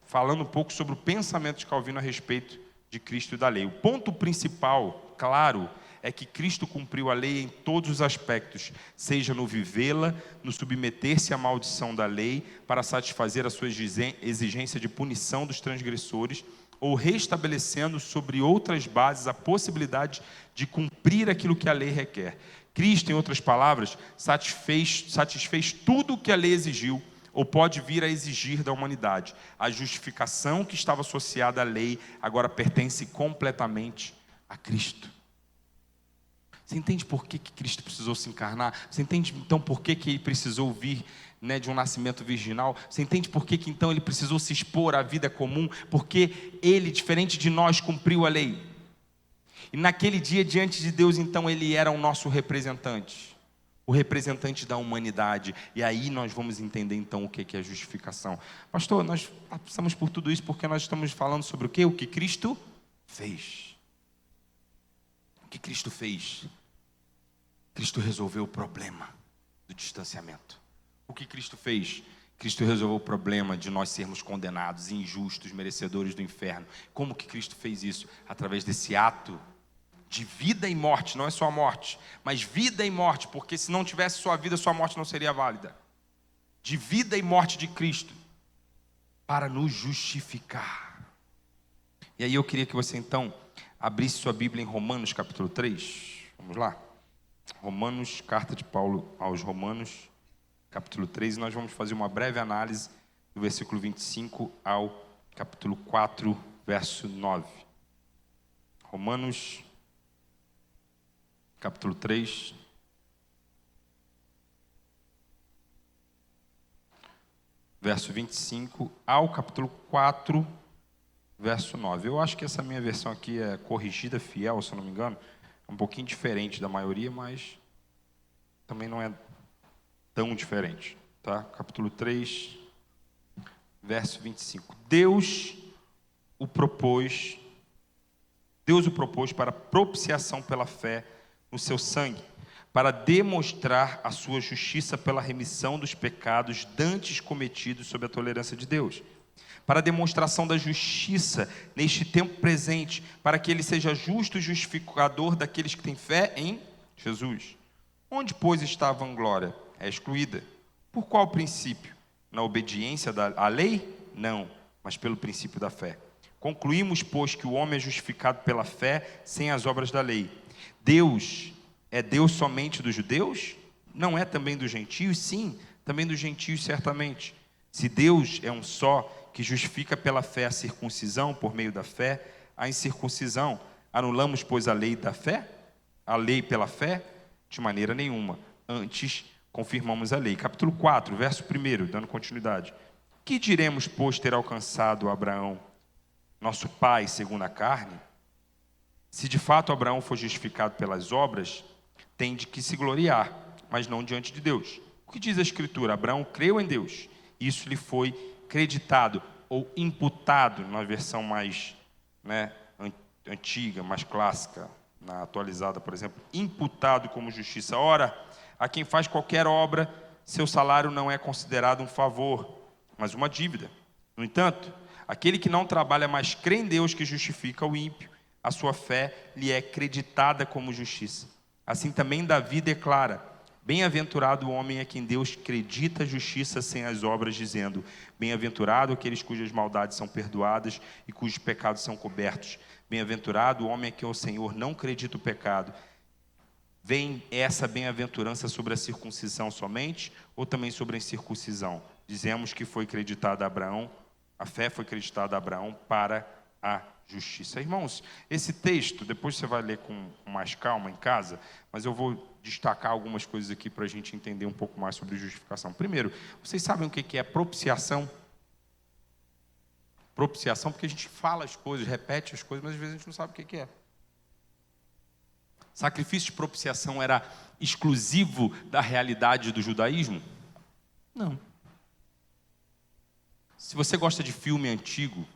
falando um pouco sobre o pensamento de Calvino a respeito de Cristo e da lei. O ponto principal, claro, é que Cristo cumpriu a lei em todos os aspectos, seja no vivê-la, no submeter-se à maldição da lei para satisfazer a sua exigência de punição dos transgressores, ou restabelecendo sobre outras bases a possibilidade de cumprir aquilo que a lei requer. Cristo, em outras palavras, satisfez tudo o que a lei exigiu, ou pode vir a exigir da humanidade. A justificação que estava associada à lei agora pertence completamente a Cristo. Você entende por que Cristo precisou se encarnar? Você entende então por que ele precisou vir, né, de um nascimento virginal? Você entende por que então ele precisou se expor à vida comum? Porque ele, diferente de nós, cumpriu a lei. E naquele dia, diante de Deus, então, ele era o nosso representante. O representante da humanidade. E aí nós vamos entender então o que é justificação. Pastor, nós passamos por tudo isso porque nós estamos falando sobre o quê? O que Cristo fez. O que Cristo fez? Cristo resolveu o problema do distanciamento. O que Cristo fez? Cristo resolveu o problema de nós sermos condenados, injustos, merecedores do inferno. Como que Cristo fez isso? Através desse ato de vida e morte. Não é só a morte, mas vida e morte, porque se não tivesse sua vida, sua morte não seria válida. De vida e morte de Cristo, para nos justificar. E aí eu queria que você então abrisse sua Bíblia em Romanos capítulo 3. Vamos lá? Romanos, carta de Paulo aos Romanos, capítulo 3, e nós vamos fazer uma breve análise do versículo 25 ao capítulo 4, verso 9. Romanos, capítulo 3, verso 25 ao capítulo 4, verso 9. Eu acho que essa minha versão aqui é corrigida, fiel, se eu não me engano. É um pouquinho diferente da maioria, mas também não é tão diferente, tá? Capítulo 3, verso 25. Deus o propôs para propiciação pela fé no seu sangue, para demonstrar a sua justiça pela remissão dos pecados dantes cometidos sob a tolerância de Deus, para a demonstração da justiça neste tempo presente, para que ele seja justo e justificador daqueles que têm fé em Jesus. Onde, pois, está a vanglória? É excluída. Por qual princípio? Na obediência à lei? Não, mas pelo princípio da fé. Concluímos, pois, que o homem é justificado pela fé sem as obras da lei. Deus é Deus somente dos judeus? Não é também dos gentios? Sim, também dos gentios certamente. Se Deus é um só, que justifica pela fé a circuncisão por meio da fé, a incircuncisão, anulamos, pois, a lei da fé? A lei pela fé? De maneira nenhuma. Antes, confirmamos a lei. Capítulo 4, verso 1, dando continuidade. Que diremos, pois, ter alcançado Abraão, nosso pai, segundo a carne? Se de fato Abraão for justificado pelas obras, tem de que se gloriar, mas não diante de Deus. O que diz a Escritura? Abraão creu em Deus, isso lhe foi creditado ou imputado, na versão mais, antiga, mais clássica, na atualizada, por exemplo, imputado como justiça. Ora, a quem faz qualquer obra, seu salário não é considerado um favor, mas uma dívida. No entanto, aquele que não trabalha, mas crê em Deus que justifica o ímpio, a sua fé lhe é creditada como justiça. Assim também Davi declara: bem-aventurado o homem a quem Deus acredita a justiça sem as obras, dizendo: bem-aventurado aqueles cujas maldades são perdoadas e cujos pecados são cobertos. Bem-aventurado o homem a quem o Senhor não acredita o pecado. Vem essa bem-aventurança sobre a circuncisão somente ou também sobre a incircuncisão? Dizemos que foi creditada a Abraão, a fé foi creditada a Abraão para a justiça. Irmãos, esse texto, depois você vai ler com mais calma em casa, mas eu vou destacar algumas coisas aqui para a gente entender um pouco mais sobre justificação. Primeiro, vocês sabem o que é propiciação? Propiciação, porque a gente fala as coisas, repete as coisas, mas às vezes a gente não sabe o que é. Sacrifício de propiciação era exclusivo da realidade do judaísmo? Não. Se você gosta de filme antigo,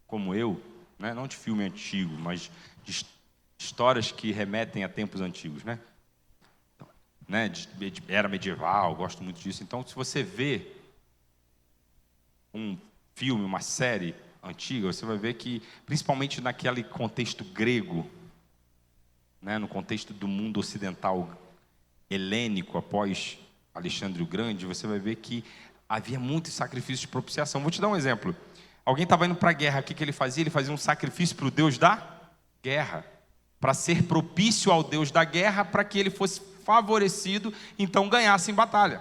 como eu, não de filme antigo, mas de histórias que remetem a tempos antigos, de era medieval, gosto muito disso. Então, se você vê um filme, uma série antiga, você vai ver que, principalmente naquele contexto grego, no contexto do mundo ocidental helênico, após Alexandre o Grande, você vai ver que havia muito sacrifício de propiciação. Vou te dar um exemplo. Alguém estava indo para a guerra, o que ele fazia? Ele fazia um sacrifício para o Deus da guerra, para ser propício ao Deus da guerra, para que ele fosse favorecido, então ganhasse em batalha.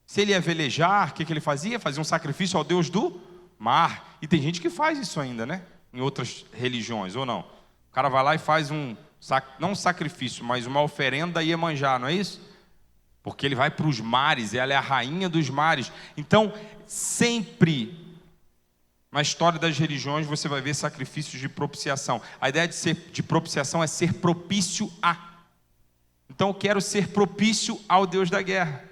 Se ele ia velejar, o que ele fazia? Fazia um sacrifício ao Deus do mar. E tem gente que faz isso ainda, em outras religiões, ou não? O cara vai lá e faz um não um sacrifício, mas uma oferenda a Iemanjá, não é isso? Porque ele vai para os mares, ela é a rainha dos mares. Então, sempre na história das religiões você vai ver sacrifícios de propiciação. A ideia de propiciação é ser propício a. Então eu quero ser propício ao Deus da guerra.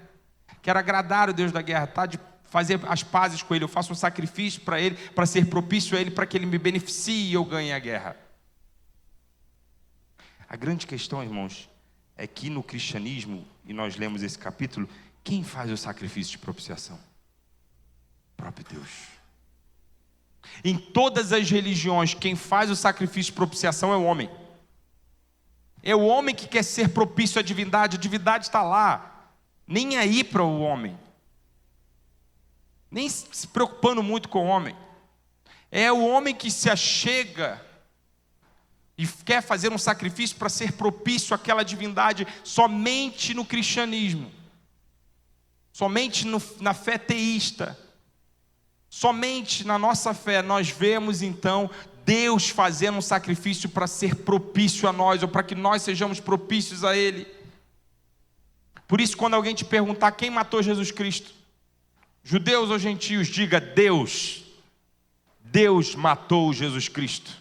Quero agradar o Deus da guerra, tá? De fazer as pazes com Ele. Eu faço um sacrifício para Ele, para ser propício a Ele, para que Ele me beneficie e eu ganhe a guerra. A grande questão, irmãos, é que no cristianismo, e nós lemos esse capítulo, quem faz o sacrifício de propiciação? O próprio Deus. Em todas as religiões, quem faz o sacrifício de propiciação é o homem. É o homem que quer ser propício à divindade. A divindade está lá, nem aí para o homem, nem se preocupando muito com o homem. É o homem que se achega e quer fazer um sacrifício para ser propício àquela divindade. Somente no cristianismo, somente na fé teísta, somente na nossa fé nós vemos então Deus fazendo um sacrifício para ser propício a nós, ou para que nós sejamos propícios a Ele. Por isso, quando alguém te perguntar quem matou Jesus Cristo, judeus ou gentios, diga Deus. Deus matou Jesus Cristo.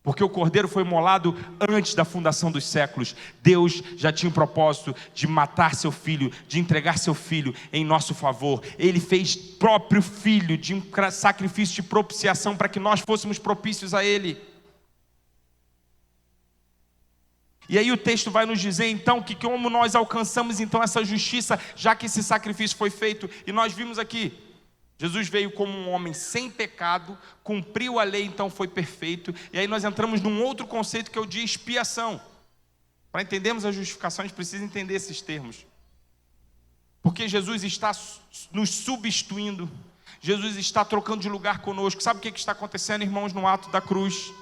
Porque o Cordeiro foi imolado antes da fundação dos séculos. Deus já tinha o propósito de matar seu filho, de entregar seu filho em nosso favor. Ele fez próprio filho de um sacrifício de propiciação para que nós fôssemos propícios a Ele. E aí o texto vai nos dizer então que como nós alcançamos então essa justiça, já que esse sacrifício foi feito. E nós vimos aqui, Jesus veio como um homem sem pecado, cumpriu a lei, então foi perfeito. E aí nós entramos num outro conceito que é o de expiação. Para entendermos a justificação, a gente precisa entender esses termos. Porque Jesus está nos substituindo. Jesus está trocando de lugar conosco. Sabe o que está acontecendo, irmãos, no ato da cruz?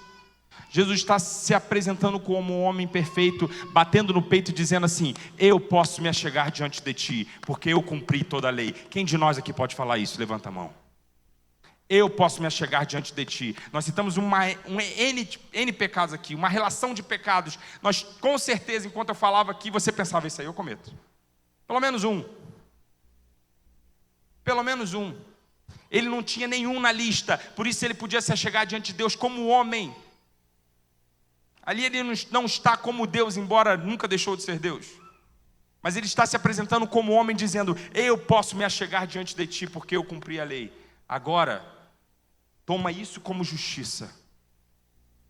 Jesus está se apresentando como um homem perfeito, batendo no peito e dizendo assim: eu posso me achegar diante de ti, porque eu cumpri toda a lei. Quem de nós aqui pode falar isso? Levanta a mão. Eu posso me achegar diante de ti. Nós citamos N pecados aqui, uma relação de pecados. Nós, com certeza, enquanto eu falava aqui, você pensava, isso aí eu cometo. Pelo menos um. Pelo menos um. Ele não tinha nenhum na lista, por isso ele podia se achegar diante de Deus como homem. Ali ele não está como Deus, embora nunca deixou de ser Deus. Mas ele está se apresentando como homem, dizendo: eu posso me achegar diante de ti, porque eu cumpri a lei. Agora, toma isso como justiça.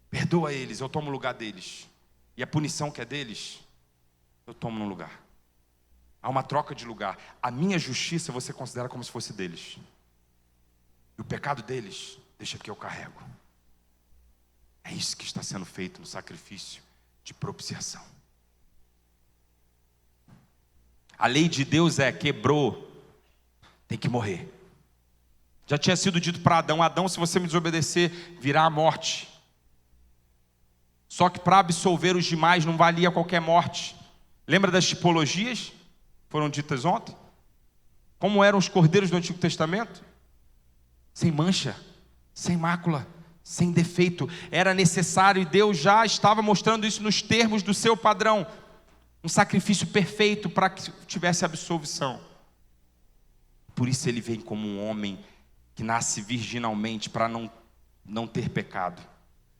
Perdoa eles, eu tomo o lugar deles. E a punição que é deles, eu tomo no lugar. Há uma troca de lugar. A minha justiça você considera como se fosse deles. E o pecado deles, deixa que eu carrego. É isso que está sendo feito no sacrifício de propiciação. A lei de Deus quebrou, tem que morrer. Já tinha sido dito para Adão: Adão, se você me desobedecer, virá a morte. Só que para absolver os demais não valia qualquer morte. Lembra das tipologias? Foram ditas ontem? Como eram os cordeiros do Antigo Testamento? Sem mancha, sem mácula, sem defeito. Era necessário, e Deus já estava mostrando isso nos termos do seu padrão, um sacrifício perfeito para que tivesse absolvição. Por isso ele vem como um homem que nasce virginalmente, para não ter pecado.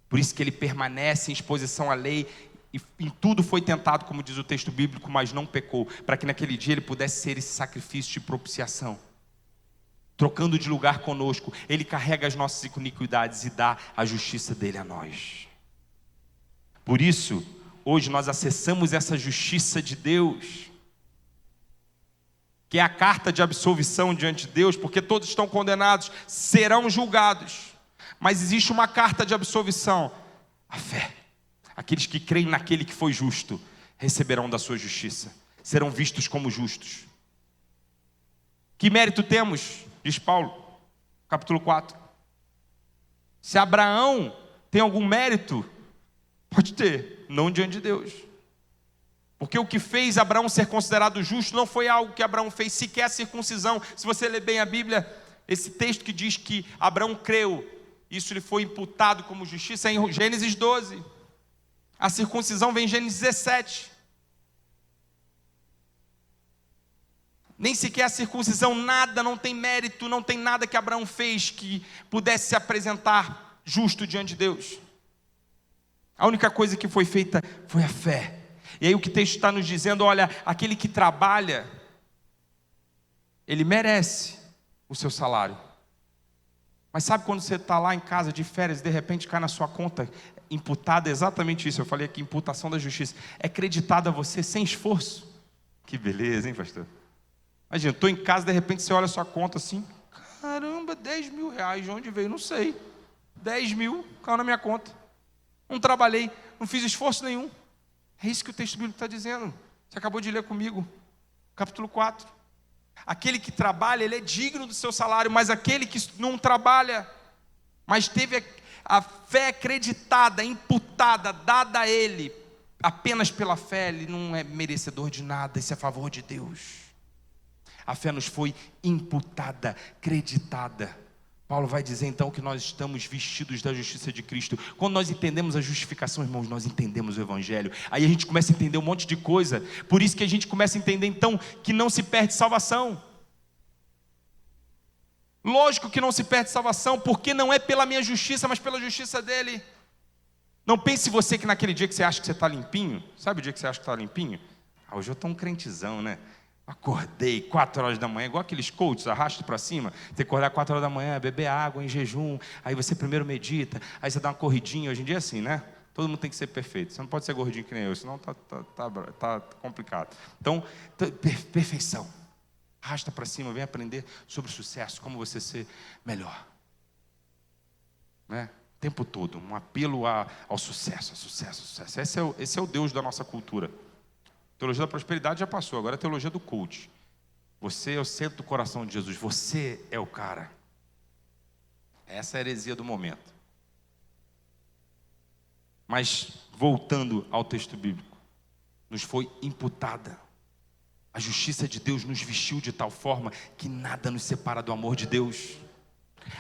Por isso que ele permanece em exposição à lei, e em tudo foi tentado, como diz o texto bíblico, mas não pecou, para que naquele dia ele pudesse ser esse sacrifício de propiciação. Trocando de lugar conosco, ele carrega as nossas iniquidades e dá a justiça dele a nós. Por isso, hoje nós acessamos essa justiça de Deus, que é a carta de absolvição diante de Deus, porque todos estão condenados, serão julgados. Mas existe uma carta de absolvição, a fé. Aqueles que creem naquele que foi justo, receberão da sua justiça, serão vistos como justos. Que mérito temos? Diz Paulo, capítulo 4. Se Abraão tem algum mérito, pode ter, não diante de Deus. Porque o que fez Abraão ser considerado justo não foi algo que Abraão fez, sequer a circuncisão. Se você ler bem a Bíblia, esse texto que diz que Abraão creu, isso lhe foi imputado como justiça, é em Gênesis 12. A circuncisão vem em Gênesis 17. Nem sequer a circuncisão, nada, não tem mérito, não tem nada que Abraão fez que pudesse se apresentar justo diante de Deus. A única coisa que foi feita foi a fé. E aí o que o texto está nos dizendo, olha, aquele que trabalha, ele merece o seu salário. Mas sabe quando você está lá em casa de férias e de repente cai na sua conta imputada exatamente isso, eu falei aqui, imputação da justiça, é creditada a você sem esforço. Que beleza, hein, pastor? Imagina, estou em casa, de repente você olha a sua conta assim, caramba, 10 mil reais, de onde veio? Não sei, 10 mil, caiu na minha conta, não trabalhei, não fiz esforço nenhum. É isso que o texto bíblico está dizendo, você acabou de ler comigo, capítulo 4. Aquele que trabalha, ele é digno do seu salário, mas aquele que não trabalha, mas teve a fé acreditada, imputada, dada a ele, apenas pela fé, ele não é merecedor de nada, isso é a favor de Deus. A fé nos foi imputada, creditada. Paulo vai dizer então que nós estamos vestidos da justiça de Cristo. Quando nós entendemos a justificação, irmãos, nós entendemos o Evangelho. Aí a gente começa a entender um monte de coisa. Por isso que a gente começa a entender então que não se perde salvação. Lógico que não se perde salvação, porque não é pela minha justiça, mas pela justiça dele. Não pense você que naquele dia que você acha que você está limpinho, sabe o dia que você acha que está limpinho? Hoje eu estou um crentezão, né? Acordei 4 horas da manhã, igual aqueles coaches, arrasta para cima. Você acordar 4 horas da manhã, beber água em jejum, aí você primeiro medita, aí você dá uma corridinha. Hoje em dia é assim, né? Todo mundo tem que ser perfeito. Você não pode ser gordinho que nem eu, senão tá complicado. Então, perfeição. Arrasta para cima, vem aprender sobre sucesso, como você ser melhor. Né? O tempo todo, um apelo ao sucesso, sucesso. Esse é o Deus da nossa cultura. A teologia da prosperidade já passou, agora é a teologia do coach. Você é o centro do coração de Jesus, você é o cara. Essa é a heresia do momento. Mas, voltando ao texto bíblico, nos foi imputada. A justiça de Deus nos vestiu de tal forma que nada nos separa do amor de Deus.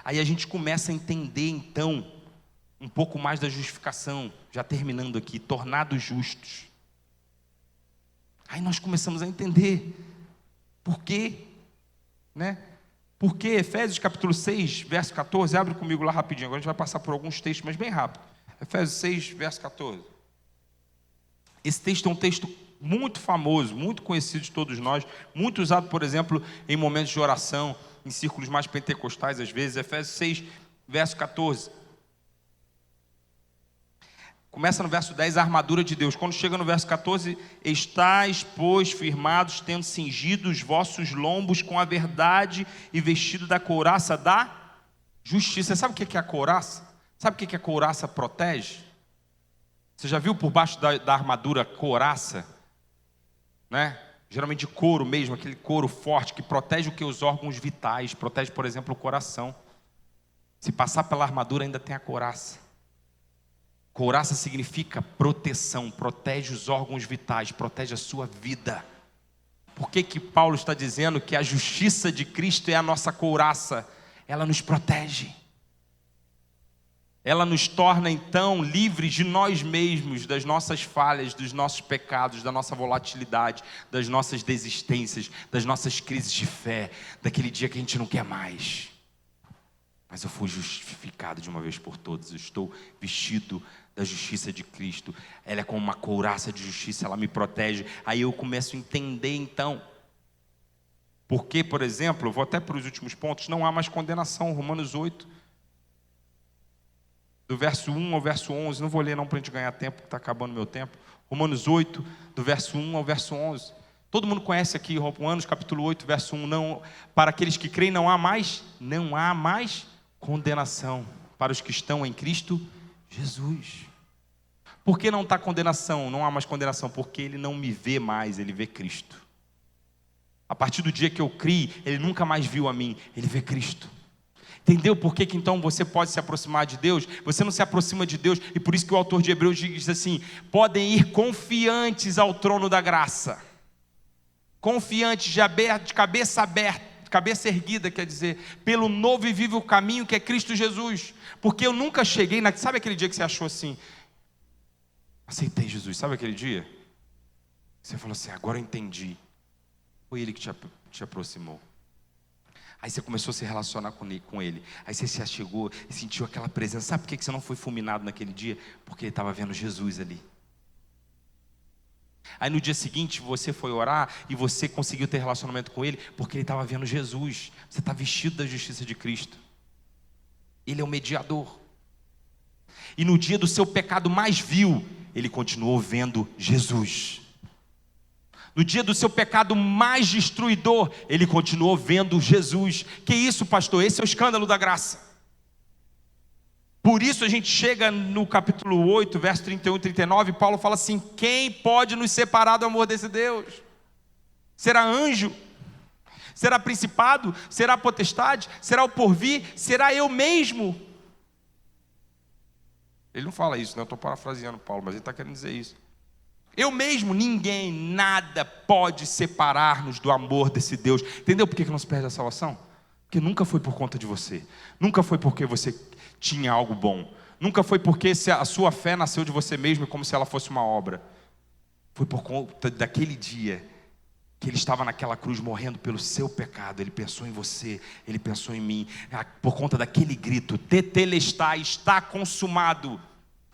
Aí a gente começa a entender então um pouco mais da justificação, já terminando aqui, tornados justos. Aí nós começamos a entender por quê, né? Porque Efésios capítulo 6, verso 14, abre comigo lá rapidinho, agora a gente vai passar por alguns textos, mas bem rápido. Efésios 6, verso 14. Esse texto é um texto muito famoso, muito conhecido de todos nós, muito usado, por exemplo, em momentos de oração, em círculos mais pentecostais às vezes. Efésios 6, verso 14. Começa no verso 10, a armadura de Deus. Quando chega no verso 14, estáis, pois, firmados, tendo cingido os vossos lombos com a verdade e vestido da couraça da justiça. Sabe o que é a couraça? Sabe o que a couraça protege? Você já viu por baixo da armadura couraça? Né? Geralmente de couro mesmo, aquele couro forte que protege o que? Os órgãos vitais, protege, por exemplo, o coração. Se passar pela armadura ainda tem a couraça. Couraça significa proteção, protege os órgãos vitais, protege a sua vida. Por que Paulo está dizendo que a justiça de Cristo é a nossa couraça? Ela nos protege. Ela nos torna então livres de nós mesmos, das nossas falhas, dos nossos pecados, da nossa volatilidade, das nossas desistências, das nossas crises de fé, daquele dia que a gente não quer mais. Mas eu fui justificado de uma vez por todas, eu estou vestido da justiça de Cristo. Ela é como uma couraça de justiça, ela me protege. Aí eu começo a entender então, porque, por exemplo, eu vou até para os últimos pontos, não há mais condenação, Romanos 8, do verso 1 ao verso 11, não vou ler não para a gente ganhar tempo, porque está acabando o meu tempo. Romanos 8, do verso 1 ao verso 11. Todo mundo conhece aqui, Romanos capítulo 8, verso 1, não, para aqueles que creem não há mais condenação para os que estão em Cristo Jesus. Por que não está condenação? Não há mais condenação, porque ele não me vê mais, ele vê Cristo. A partir do dia que eu criei, ele nunca mais viu a mim, ele vê Cristo. Entendeu por que então você pode se aproximar de Deus? Você não se aproxima de Deus, e por isso que o autor de Hebreus diz assim: podem ir confiantes ao trono da graça. Confiantes, de cabeça aberta, cabeça erguida, quer dizer, pelo novo e vivo caminho que é Cristo Jesus. Porque eu nunca cheguei, sabe aquele dia que você achou assim, aceitei Jesus. Sabe aquele dia? Você falou assim, agora eu entendi. Foi Ele que te aproximou. Aí você começou a se relacionar com Ele. Aí você se achegou e sentiu aquela presença. Sabe por que você não foi fulminado naquele dia? Porque Ele estava vendo Jesus ali. Aí no dia seguinte você foi orar e você conseguiu ter relacionamento com Ele porque Ele estava vendo Jesus. Você está vestido da justiça de Cristo. Ele é o mediador. E no dia do seu pecado mais vil, Ele continuou vendo Jesus. No dia do seu pecado mais destruidor, Ele continuou vendo Jesus. Que isso, pastor? Esse é o escândalo da graça. Por isso a gente chega no capítulo 8, verso 31 e 39, Paulo fala assim, quem pode nos separar do amor desse Deus? Será anjo? Será principado? Será potestade? Será o porvir? Será eu mesmo? Ele não fala isso, né? Eu estou parafraseando Paulo, mas ele está querendo dizer isso. Eu mesmo, ninguém, nada pode separar-nos do amor desse Deus. Entendeu por que não se perde a salvação? Porque nunca foi por conta de você. Nunca foi porque você tinha algo bom. Nunca foi porque a sua fé nasceu de você mesmo, como se ela fosse uma obra. Foi por conta daquele dia que Ele estava naquela cruz morrendo pelo seu pecado. Ele pensou em você, Ele pensou em mim. Por conta daquele grito, tetelestai, está consumado.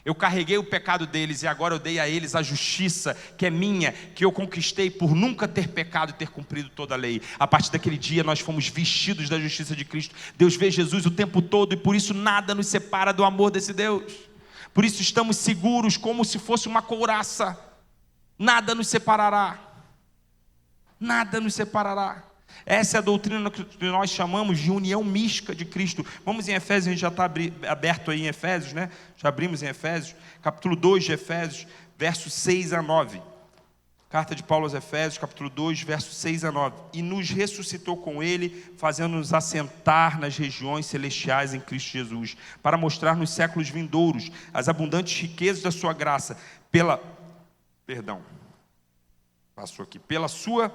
Eu carreguei o pecado deles e agora eu dei a eles a justiça que é minha, que eu conquistei por nunca ter pecado e ter cumprido toda a lei. A partir daquele dia nós fomos vestidos da justiça de Cristo. Deus vê Jesus o tempo todo e por isso nada nos separa do amor desse Deus. Por isso estamos seguros como se fosse uma couraça. Nada nos separará. Nada nos separará. Essa é a doutrina que nós chamamos de união mística de Cristo. Vamos em Efésios, a gente já está aberto aí em Efésios, né? Já abrimos em Efésios, capítulo 2 de Efésios, versos 6 a 9. Carta de Paulo aos Efésios, capítulo 2, versos 6 a 9. E nos ressuscitou com Ele, fazendo-nos assentar nas regiões celestiais em Cristo Jesus, para mostrar nos séculos vindouros as abundantes riquezas da sua graça, pela sua...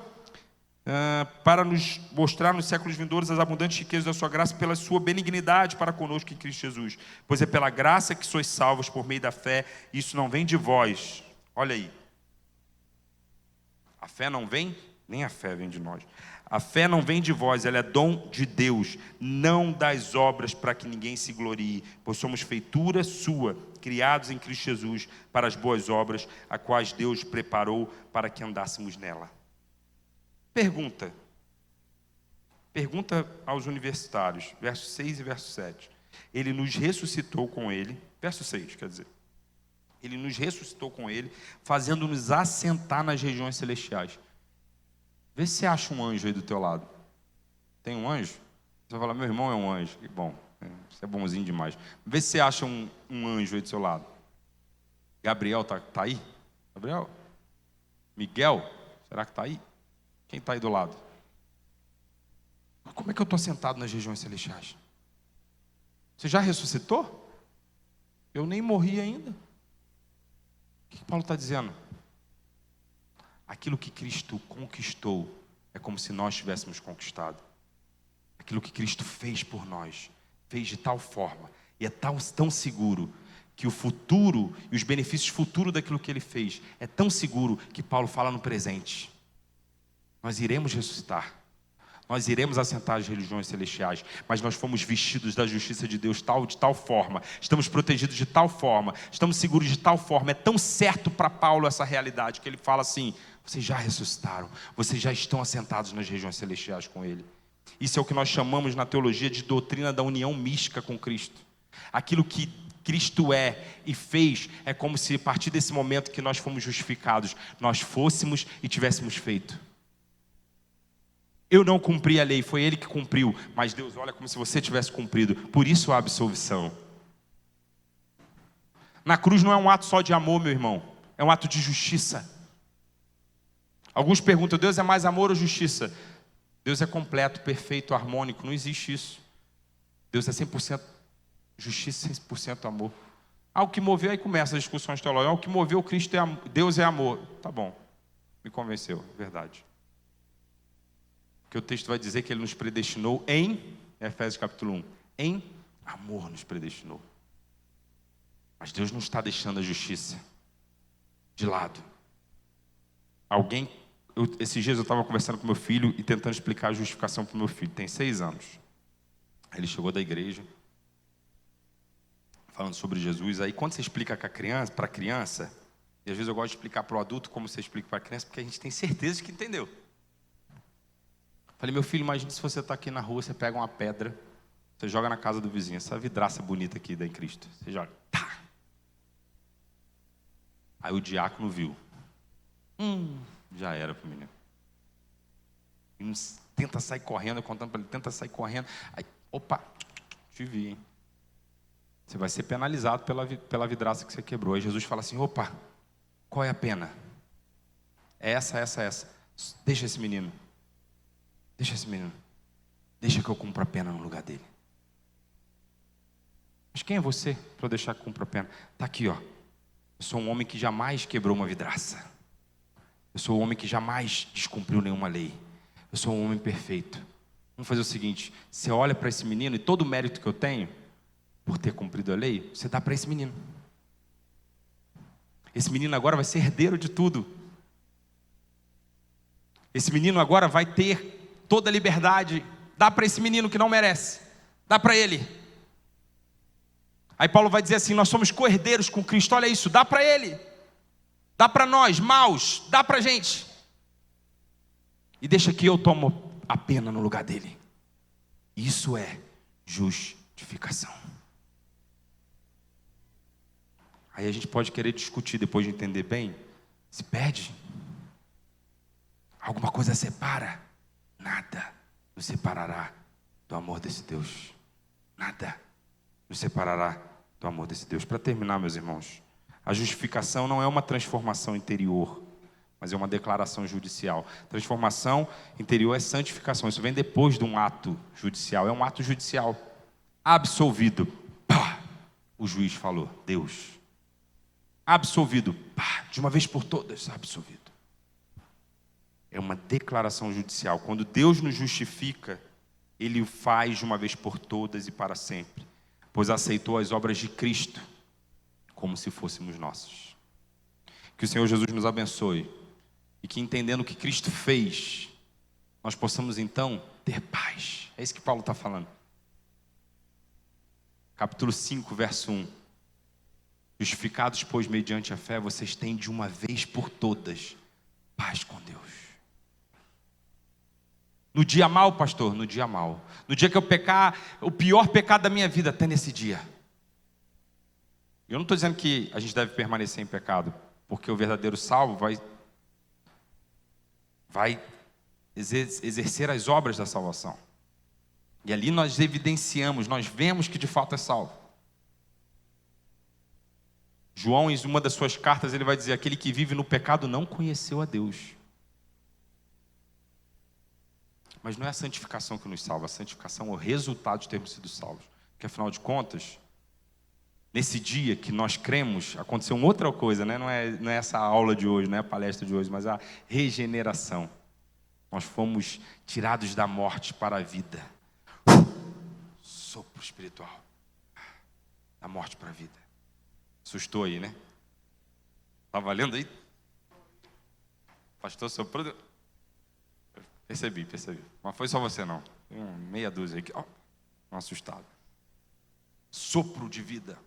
para nos mostrar nos séculos vindouros as abundantes riquezas da sua graça pela sua benignidade para conosco em Cristo Jesus. Pois é pela graça que sois salvos por meio da fé, isso não vem de vós. Olha aí. A fé não vem, nem a fé vem de nós. A fé não vem de vós, ela é dom de Deus, não das obras para que ninguém se glorie, pois somos feitura sua, criados em Cristo Jesus para as boas obras, a quais Deus preparou para que andássemos nela. Pergunta aos universitários, verso 6 e verso 7. Ele nos ressuscitou com Ele, verso 6, quer dizer. Ele nos ressuscitou com Ele, fazendo-nos assentar nas regiões celestiais. Vê se você acha um anjo aí do teu lado. Tem um anjo? Você vai falar, meu irmão é um anjo. Que bom, você é bonzinho demais. Vê se você acha um anjo aí do seu lado. Gabriel tá aí? Gabriel? Miguel? Será que está aí? Quem está aí do lado? Como é que eu estou sentado nas regiões celestiais? Você já ressuscitou? Eu nem morri ainda. O que Paulo está dizendo? Aquilo que Cristo conquistou é como se nós tivéssemos conquistado. Aquilo que Cristo fez por nós, fez de tal forma, e é tão seguro, que o futuro e os benefícios futuros daquilo que Ele fez é tão seguro que Paulo fala no presente. Nós iremos ressuscitar, nós iremos assentar as religiões celestiais, mas nós fomos vestidos da justiça de Deus de tal forma, estamos protegidos de tal forma, estamos seguros de tal forma, é tão certo para Paulo essa realidade, que ele fala assim, vocês já ressuscitaram, vocês já estão assentados nas regiões celestiais com Ele. Isso é o que nós chamamos na teologia de doutrina da união mística com Cristo. Aquilo que Cristo é e fez, é como se a partir desse momento que nós fomos justificados, nós fôssemos e tivéssemos feito. Eu não cumpri a lei, foi Ele que cumpriu, mas Deus olha como se você tivesse cumprido, por isso a absolvição. Na cruz não é um ato só de amor, meu irmão, é um ato de justiça. Alguns perguntam, Deus é mais amor ou justiça? Deus é completo, perfeito, harmônico, não existe isso. Deus é 100% justiça, 100% amor. O que moveu, aí começa as discussões teológicas, o que moveu Cristo é amor, Deus é amor. Tá bom, me convenceu, verdade. Porque o texto vai dizer que Ele nos predestinou em Efésios capítulo 1, em amor nos predestinou. Mas Deus não está deixando a justiça. de lado. Esses dias eu estava conversando com meu filho e tentando explicar a justificação para o meu filho. Tem 6 anos. Ele chegou da igreja, falando sobre Jesus. Aí quando você explica para a criança, e às vezes eu gosto de explicar para o adulto como você explica para a criança, porque a gente tem certeza de que entendeu. Falei, meu filho, imagine se você está aqui na rua, você pega uma pedra, você joga na casa do vizinho, essa vidraça bonita aqui da em Cristo. Você joga, tá. Aí o diácono viu. Já era pro menino. Ele tenta sair correndo, eu contando para ele, tenta sair correndo. Aí, opa, te vi, hein? Você vai ser penalizado pela vidraça que você quebrou. Aí Jesus fala assim, opa, qual é a pena? É essa. Deixa esse menino. Deixa que eu cumpra a pena no lugar dele. Mas quem é você para eu deixar que cumpra a pena? Está aqui, ó. Eu sou um homem que jamais quebrou uma vidraça. Eu sou um homem que jamais descumpriu nenhuma lei. Eu sou um homem perfeito. Vamos fazer o seguinte, você olha para esse menino e todo o mérito que eu tenho por ter cumprido a lei, você dá para esse menino. Esse menino agora vai ser herdeiro de tudo. Esse menino agora vai ter toda a liberdade. Dá para esse menino que não merece. Dá para ele. Aí Paulo vai dizer assim, nós somos co-herdeiros com Cristo. Olha isso, dá para ele. Dá para nós, maus. Dá para a gente. E deixa que eu tomo a pena no lugar dele. Isso é justificação. Aí a gente pode querer discutir depois de entender bem. Se perde. Alguma coisa separa. Nada nos separará do amor desse Deus. Nada nos separará do amor desse Deus. Para terminar, meus irmãos, a justificação não é uma transformação interior, mas é uma declaração judicial. Transformação interior é santificação. Isso vem depois de um ato judicial. É um ato judicial. Absolvido. Pá, o juiz falou, Deus. Absolvido. Pá, de uma vez por todas, absolvido. É uma declaração judicial. Quando Deus nos justifica, Ele o faz de uma vez por todas e para sempre, pois aceitou as obras de Cristo como se fôssemos nossos. Que o Senhor Jesus nos abençoe e que, entendendo o que Cristo fez, nós possamos então ter paz. É isso que Paulo está falando. Capítulo 5, verso 1. Justificados, pois, mediante a fé, vocês têm de uma vez por todas paz com Deus. No dia mau, pastor, no dia mau. No dia que eu pecar, o pior pecado da minha vida, até nesse dia. Eu não estou dizendo que a gente deve permanecer em pecado, porque o verdadeiro salvo vai exercer as obras da salvação. E ali nós evidenciamos, nós vemos que de fato é salvo. João, em uma das suas cartas, ele vai dizer, aquele que vive no pecado não conheceu a Deus. Mas não é a santificação que nos salva, a santificação é o resultado de termos sido salvos. Porque afinal de contas, nesse dia que nós cremos, aconteceu uma outra coisa, né? Não é essa aula de hoje, não é a palestra de hoje, mas a regeneração. Nós fomos tirados da morte para a vida. Sopro espiritual. Da morte para a vida. Assustou aí, né? Tá valendo aí? Pastor soprou. Percebi. Mas foi só você não. Tem meia dúzia aqui. Um assustado. Sopro de vida.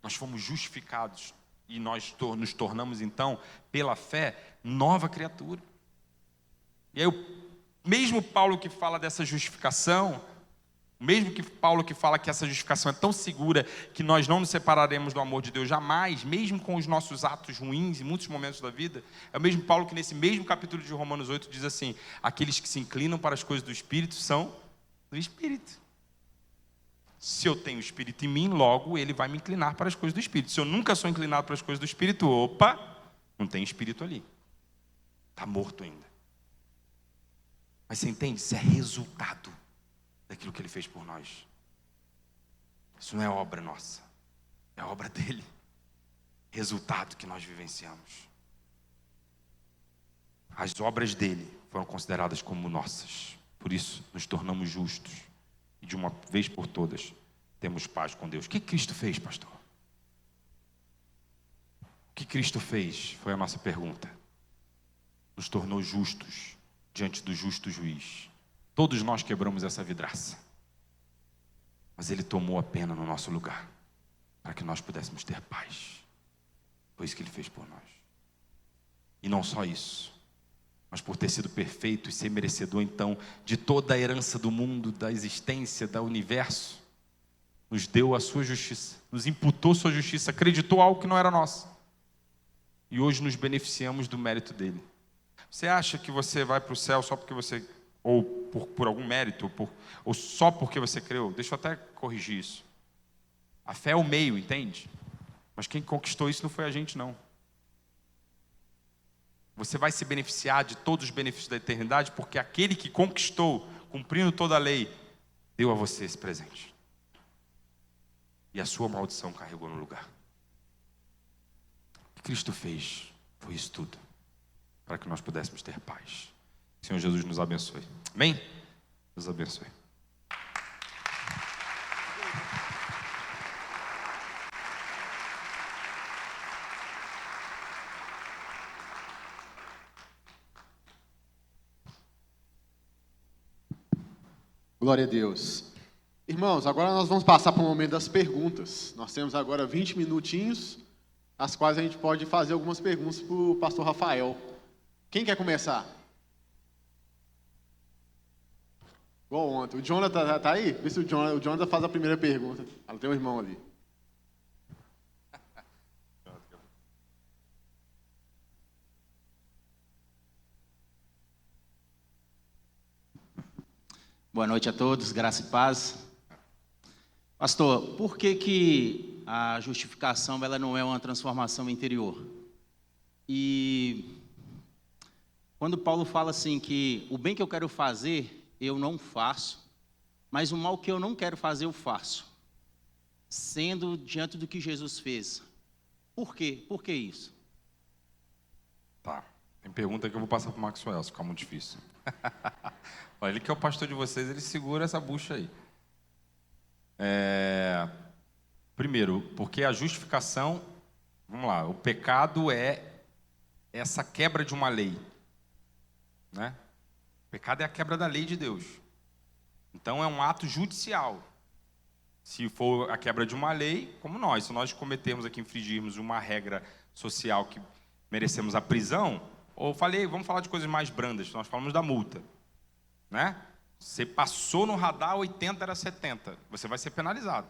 Nós fomos justificados. E nós nos tornamos então, pela fé, nova criatura. E aí, mesmo Paulo que fala dessa justificação, mesmo que Paulo que fala que essa justificação é tão segura que nós não nos separaremos do amor de Deus jamais, mesmo com os nossos atos ruins em muitos momentos da vida, é o mesmo Paulo que nesse mesmo capítulo de Romanos 8 diz assim, aqueles que se inclinam para as coisas do Espírito são do Espírito. Se eu tenho o Espírito em mim, logo ele vai me inclinar para as coisas do Espírito. Se eu nunca sou inclinado para as coisas do Espírito, opa, não tem Espírito ali. Está morto ainda. Mas você entende? Isso é resultado daquilo que Ele fez por nós. Isso não é obra nossa, é obra dEle. Resultado que nós vivenciamos. As obras dEle foram consideradas como nossas. Por isso, nos tornamos justos. E de uma vez por todas, temos paz com Deus. O que Cristo fez, pastor? O que Cristo fez? Foi a nossa pergunta. Nos tornou justos diante do justo juiz. Todos nós quebramos essa vidraça. Mas Ele tomou a pena no nosso lugar, para que nós pudéssemos ter paz. Foi isso que Ele fez por nós. E não só isso, mas por ter sido perfeito e ser merecedor, então, de toda a herança do mundo, da existência, do universo, nos deu a sua justiça, nos imputou sua justiça, acreditou algo que não era nosso. E hoje nos beneficiamos do mérito dele. Você acha que você vai para o céu só porque você, ou por algum mérito, ou só porque você creu? Deixa eu até corrigir isso. A fé é o meio, entende? Mas quem conquistou isso não foi a gente, não. Você vai se beneficiar de todos os benefícios da eternidade, porque aquele que conquistou, cumprindo toda a lei, deu a você esse presente. E a sua maldição carregou no lugar. O que Cristo fez foi isso tudo, para que nós pudéssemos ter paz. Que o Senhor Jesus nos abençoe. Amém? Nos abençoe. Glória a Deus. Irmãos, agora nós vamos passar para o momento das perguntas. Nós temos agora 20 minutinhos, as quais a gente pode fazer algumas perguntas para o pastor Rafael. Quem quer começar? Igual ontem. O Jonathan tá aí? Vê se o Jonathan faz a primeira pergunta. Ela tem um irmão ali. Boa noite a todos, graça e paz. Pastor, por que a justificação ela não é uma transformação interior? E quando Paulo fala assim que o bem que eu quero fazer, eu não faço, mas o mal que eu não quero fazer, eu faço, sendo diante do que Jesus fez. Por quê? Por que isso? Tá. Tem pergunta que eu vou passar para o Maxwell, se ficar muito difícil. Olha, ele que é o pastor de vocês, ele segura essa bucha aí. Primeiro, porque a justificação, vamos lá, o pecado é essa quebra de uma lei, né? O pecado é a quebra da lei de Deus. Então é um ato judicial. Se for a quebra de uma lei, como nós, se nós cometermos aqui, infringirmos uma regra social que merecemos a prisão, ou vamos falar de coisas mais brandas, nós falamos da multa, né? Você passou no radar, 80 era 70, você vai ser penalizado.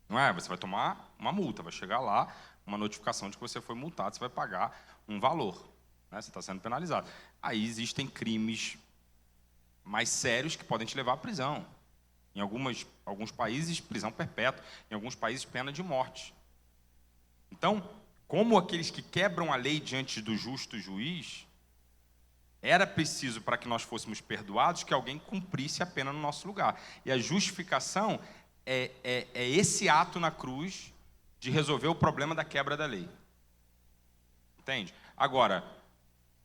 Não é? Você vai tomar uma multa, vai chegar lá, uma notificação de que você foi multado, você vai pagar um valor, né? Você está sendo penalizado. Aí existem crimes mais sérios que podem te levar à prisão. Em alguns países, prisão perpétua, em alguns países, pena de morte. Então, como aqueles que quebram a lei diante do justo juiz, era preciso, para que nós fôssemos perdoados, que alguém cumprisse a pena no nosso lugar. E a justificação é esse ato na cruz de resolver o problema da quebra da lei. Entende? Agora,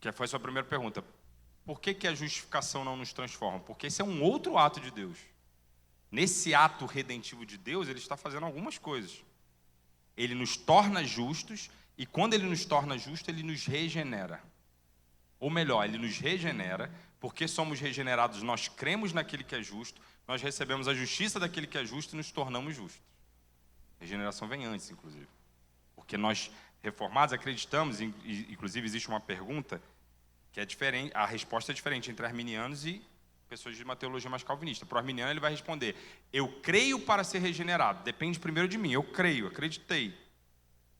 que foi a sua primeira pergunta, por que a justificação não nos transforma? Porque esse é um outro ato de Deus. Nesse ato redentivo de Deus, Ele está fazendo algumas coisas. Ele nos torna justos, e quando Ele nos torna justos, Ele nos regenera. Ou melhor, Ele nos regenera, porque somos regenerados, nós cremos naquele que é justo, nós recebemos a justiça daquele que é justo e nos tornamos justos. A regeneração vem antes, inclusive. Porque nós, reformados, acreditamos, inclusive existe uma pergunta que é diferente, a resposta é diferente entre arminianos e pessoas de uma teologia mais calvinista. Para o arminiano ele vai responder, eu creio para ser regenerado, depende primeiro de mim, eu creio, acreditei.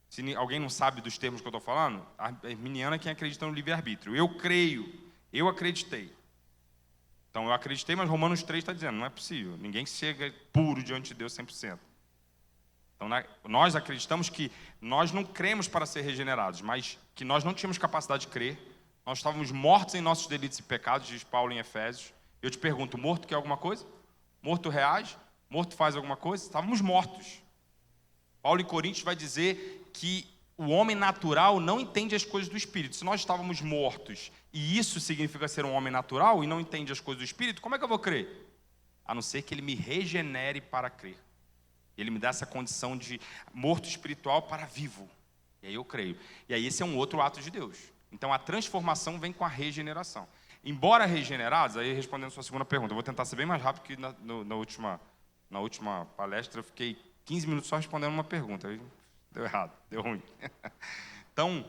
Se alguém não sabe dos termos que eu estou falando, a arminiana é quem acredita no livre-arbítrio. Eu creio, eu acreditei. Então eu acreditei, mas Romanos 3 está dizendo, não é possível, ninguém chega puro diante de Deus 100%. Então nós acreditamos que nós não cremos para ser regenerados, mas que nós não tínhamos capacidade de crer, nós estávamos mortos em nossos delitos e pecados, diz Paulo em Efésios. Eu te pergunto, morto quer alguma coisa? Morto reage? Morto faz alguma coisa? Estávamos mortos. Paulo em Coríntios vai dizer que o homem natural não entende as coisas do Espírito. Se nós estávamos mortos e isso significa ser um homem natural e não entende as coisas do Espírito, como é que eu vou crer? A não ser que Ele me regenere para crer. Ele me dá essa condição de morto espiritual para vivo. E aí eu creio. E aí esse é um outro ato de Deus. Então a transformação vem com a regeneração. Embora regenerados, aí respondendo a sua segunda pergunta, eu vou tentar ser bem mais rápido, porque na última palestra eu fiquei 15 minutos só respondendo uma pergunta. Aí deu errado, deu ruim. Então,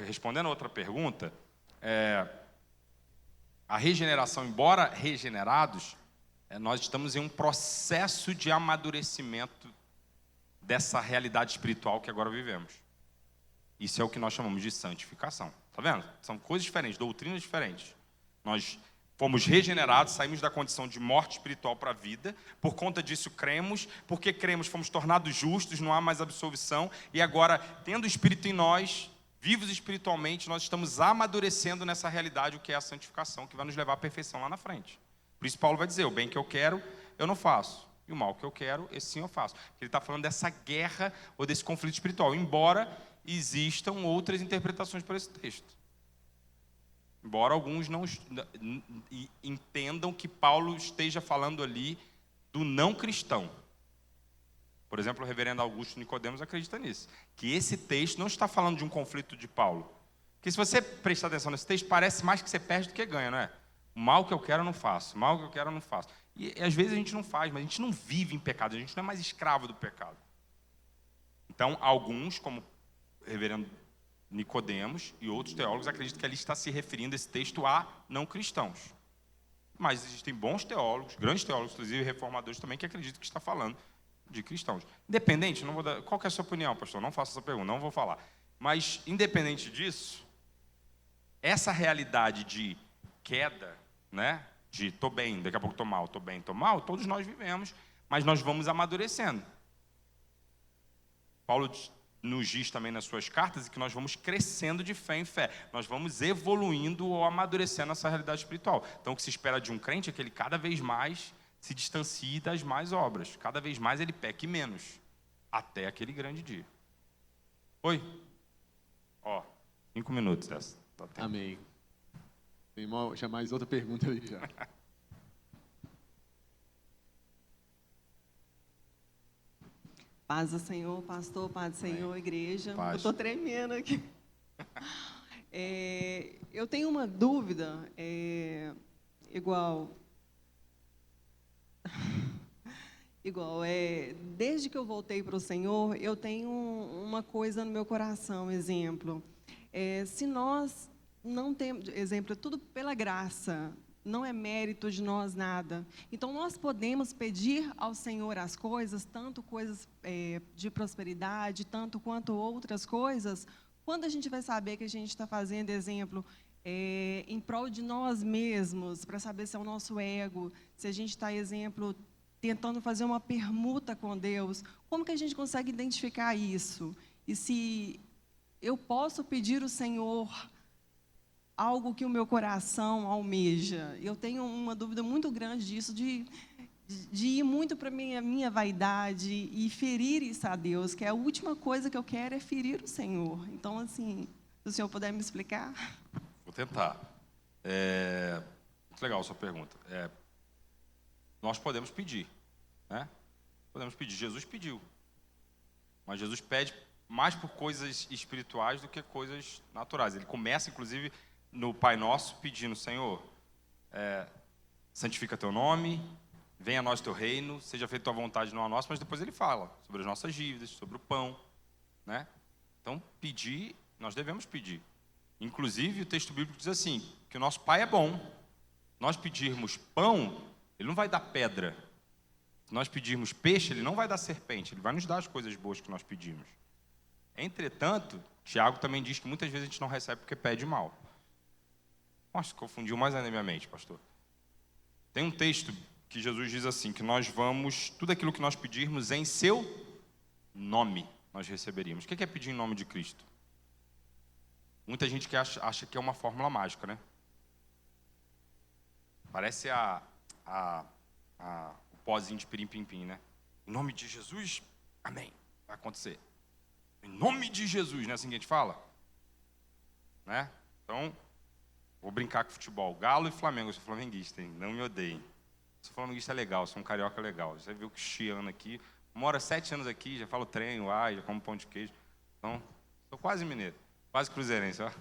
respondendo a outra pergunta, a regeneração, embora regenerados, nós estamos em um processo de amadurecimento dessa realidade espiritual que agora vivemos. Isso é o que nós chamamos de santificação. Está vendo? São coisas diferentes, doutrinas diferentes. Nós fomos regenerados, saímos da condição de morte espiritual para a vida. Por conta disso cremos. Porque cremos, fomos tornados justos, não há mais absolvição. E agora, tendo o Espírito em nós, vivos espiritualmente, nós estamos amadurecendo nessa realidade, o que é a santificação, que vai nos levar à perfeição lá na frente. Por isso Paulo vai dizer, o bem que eu quero, eu não faço. E o mal que eu quero, esse sim eu faço. Ele está falando dessa guerra ou desse conflito espiritual. Embora existam outras interpretações para esse texto. Embora alguns não entendam que Paulo esteja falando ali do não cristão. Por exemplo, o reverendo Augusto Nicodemos acredita nisso. Que esse texto não está falando de um conflito de Paulo. Porque se você prestar atenção nesse texto, parece mais que você perde do que ganha, não é? O mal que eu quero eu não faço, o mal que eu quero eu não faço. E às vezes a gente não faz, mas a gente não vive em pecado, a gente não é mais escravo do pecado. Então, alguns, como o reverendo Nicodemos e outros teólogos, acreditam que ali está se referindo esse texto a não cristãos. Mas existem bons teólogos, grandes teólogos, inclusive reformadores também, que acreditam que está falando de cristãos. Independente, não vou dar, qual que é a sua opinião, pastor? Não faça essa pergunta, não vou falar. Mas, independente disso, essa realidade de queda, né? De estou bem, daqui a pouco estou mal, estou bem, estou mal, todos nós vivemos, mas nós vamos amadurecendo. Paulo nos diz também nas suas cartas que nós vamos crescendo de fé em fé, nós vamos evoluindo ou amadurecendo essa realidade espiritual. Então o que se espera de um crente é que ele cada vez mais se distancie das más obras, cada vez mais ele peque menos, até aquele grande dia. Oi? 5 minutos dessa. Tá tempo. Amém. Tem já mais outra pergunta ali já. Paz do Senhor, pastor, paz do Senhor, igreja. Paz. Eu estou tremendo aqui. Eu tenho uma dúvida, desde que eu voltei para o Senhor, eu tenho uma coisa no meu coração, exemplo. Se nós não temos, exemplo, é tudo pela graça, não é mérito de nós nada. Então, nós podemos pedir ao Senhor as coisas, tanto coisas de prosperidade, tanto quanto outras coisas, quando a gente vai saber que a gente está fazendo, exemplo, em prol de nós mesmos, para saber se é o nosso ego, se a gente está, exemplo, tentando fazer uma permuta com Deus, como que a gente consegue identificar isso? E se eu posso pedir ao Senhor algo que o meu coração almeja? Eu tenho uma dúvida muito grande disso, de ir muito para a minha vaidade e ferir isso a Deus, que é a última coisa que eu quero é ferir o Senhor. Então, assim, se o Senhor puder me explicar. Vou tentar. Muito legal a sua pergunta. Nós podemos pedir, né? Podemos pedir. Jesus pediu. Mas Jesus pede mais por coisas espirituais do que coisas naturais. Ele começa, inclusive, no Pai Nosso, pedindo, Senhor, santifica teu nome, venha a nós teu reino, seja feita tua vontade, não a nossa, mas depois ele fala sobre as nossas dívidas, sobre o pão, né? Então, pedir, nós devemos pedir. Inclusive, o texto bíblico diz assim, que o nosso Pai é bom. Nós pedirmos pão, ele não vai dar pedra. Se nós pedirmos peixe, ele não vai dar serpente, ele vai nos dar as coisas boas que nós pedimos. Entretanto, Tiago também diz que muitas vezes a gente não recebe porque pede mal. Nossa, confundiu mais ainda a minha mente, pastor. Tem um texto que Jesus diz assim, que nós vamos, tudo aquilo que nós pedirmos em seu nome, nós receberíamos. O que é pedir em nome de Cristo? Muita gente que acha que é uma fórmula mágica, né? Parece o pozinho de pirim-pim-pim, né? Em nome de Jesus, amém. Vai acontecer. Em nome de Jesus, não é assim que a gente fala? Né? Então, vou brincar com futebol. Galo e Flamengo. Eu sou flamenguista, hein? Não me odeiem. Sou flamenguista legal, sou um carioca legal. Você viu que chiando aqui, Moro há 7 anos aqui, já falo trem, uai, já como pão de queijo. Então, sou quase mineiro, quase cruzeirense. Ó.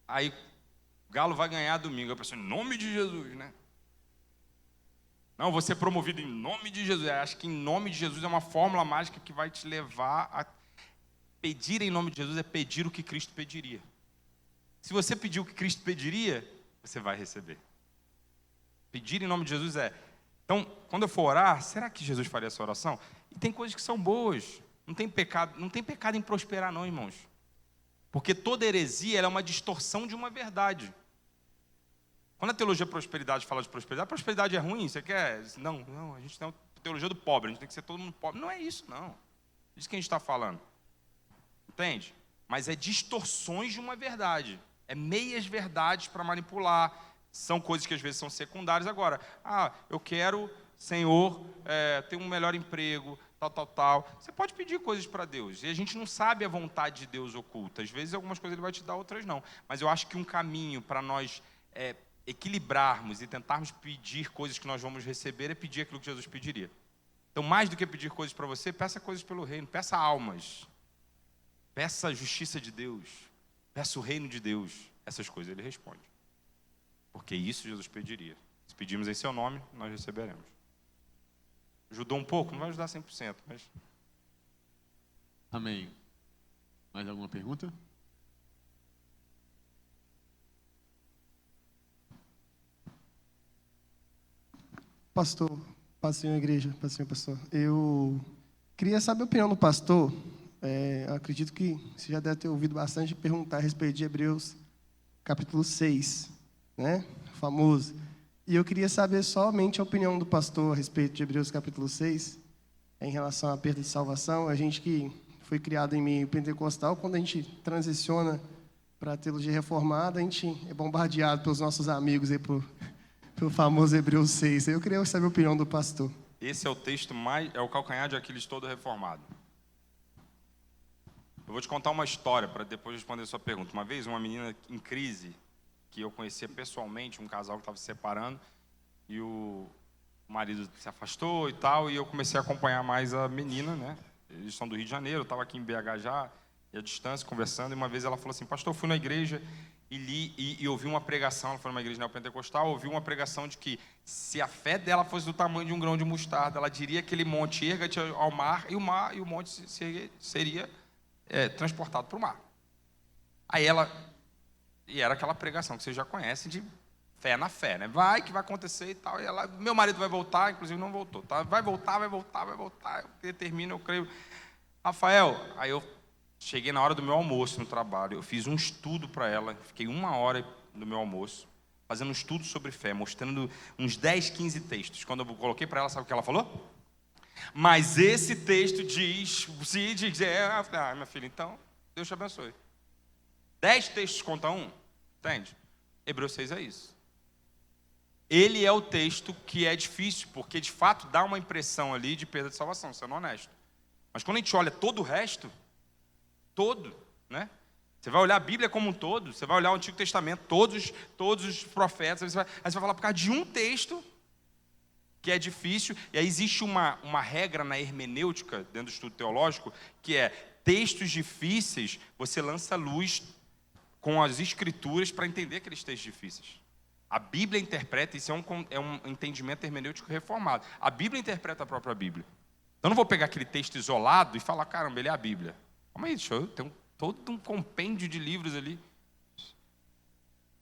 Aí, o Galo vai ganhar domingo. Eu penso, em nome de Jesus, né? Não, vou ser promovido em nome de Jesus. Eu acho que em nome de Jesus é uma fórmula mágica que vai te levar a pedir em nome de Jesus, é pedir o que Cristo pediria. Se você pedir o que Cristo pediria, você vai receber. Pedir em nome de Jesus é... Então, quando eu for orar, será que Jesus faria essa oração? E tem coisas que são boas. Não tem pecado em prosperar não, irmãos. Porque toda heresia ela é uma distorção de uma verdade. Quando a teologia da prosperidade fala de prosperidade, a prosperidade é ruim, você quer... Não, a gente tem a teologia do pobre, a gente tem que ser todo mundo pobre. Não é isso, não. É isso que a gente está falando. Entende? Mas é distorções de uma verdade. É meias verdades para manipular. São coisas que às vezes são secundárias. Agora, eu quero, Senhor, ter um melhor emprego, tal. Você pode pedir coisas para Deus. E a gente não sabe a vontade de Deus oculta. Às vezes algumas coisas Ele vai te dar, outras não. Mas eu acho que um caminho para nós equilibrarmos e tentarmos pedir coisas que nós vamos receber é pedir aquilo que Jesus pediria. Então, mais do que pedir coisas para você, peça coisas pelo reino, peça almas. Peça a justiça de Deus, peça o reino de Deus. Essas coisas Ele responde. Porque isso Jesus pediria. Se pedimos em seu nome, nós receberemos. Ajudou um pouco? Não vai ajudar 100%, mas... Amém. Mais alguma pergunta? Pastor, pastor igreja, pastor. Eu queria saber a opinião do pastor. Eu acredito que você já deve ter ouvido bastante perguntar a respeito de Hebreus, capítulo 6, né? Famoso. E eu queria saber somente a opinião do pastor a respeito de Hebreus, capítulo 6, em relação à perda de salvação. A gente que foi criado em meio pentecostal, quando a gente transiciona para a teologia reformada, a gente é bombardeado pelos nossos amigos aí pelo famoso Hebreus 6. Eu queria saber a opinião do pastor. Esse é o texto é o calcanhar de Aquiles todo reformado. Eu vou te contar uma história para depois responder a sua pergunta. Uma vez, uma menina em crise, que eu conhecia pessoalmente, um casal que estava se separando, e o marido se afastou e tal, e eu comecei a acompanhar mais a menina, né? Eles são do Rio de Janeiro, eu estava aqui em BH já, e à distância, conversando, e uma vez ela falou assim, pastor, eu fui na igreja e li, e ouvi uma pregação, ela foi numa igreja neopentecostal, ouvi uma pregação de que se a fé dela fosse do tamanho de um grão de mostarda, ela diria aquele monte, erga-te ao mar, e o monte seria transportado para o mar. Aí e era aquela pregação que vocês já conhecem de fé na fé, né? Vai que vai acontecer e tal. E ela, meu marido vai voltar, inclusive não voltou, tá? Vai voltar. Eu determino, eu creio. Rafael, aí eu cheguei na hora do meu almoço no trabalho, eu fiz um estudo para ela, fiquei 1 hora no meu almoço, fazendo um estudo sobre fé, mostrando uns 10, 15 textos. Quando eu coloquei para ela, sabe o que ela falou? Mas esse texto diz, minha filha, então, Deus te abençoe. 10 textos conta um, entende? Hebreus 6 é isso. Ele é o texto que é difícil, porque de fato dá uma impressão ali de perda de salvação, sendo honesto. Mas quando a gente olha todo o resto, né? Você vai olhar a Bíblia como um todo, você vai olhar o Antigo Testamento, todos os profetas, aí você vai falar por causa de um texto, que é difícil, e aí existe uma regra na hermenêutica, dentro do estudo teológico, que é textos difíceis, você lança luz com as escrituras para entender aqueles textos difíceis. A Bíblia interpreta, isso é um entendimento hermenêutico reformado. A Bíblia interpreta a própria Bíblia. Então, eu não vou pegar aquele texto isolado e falar, caramba, ele é a Bíblia. Calma aí, tem todo um compêndio de livros ali.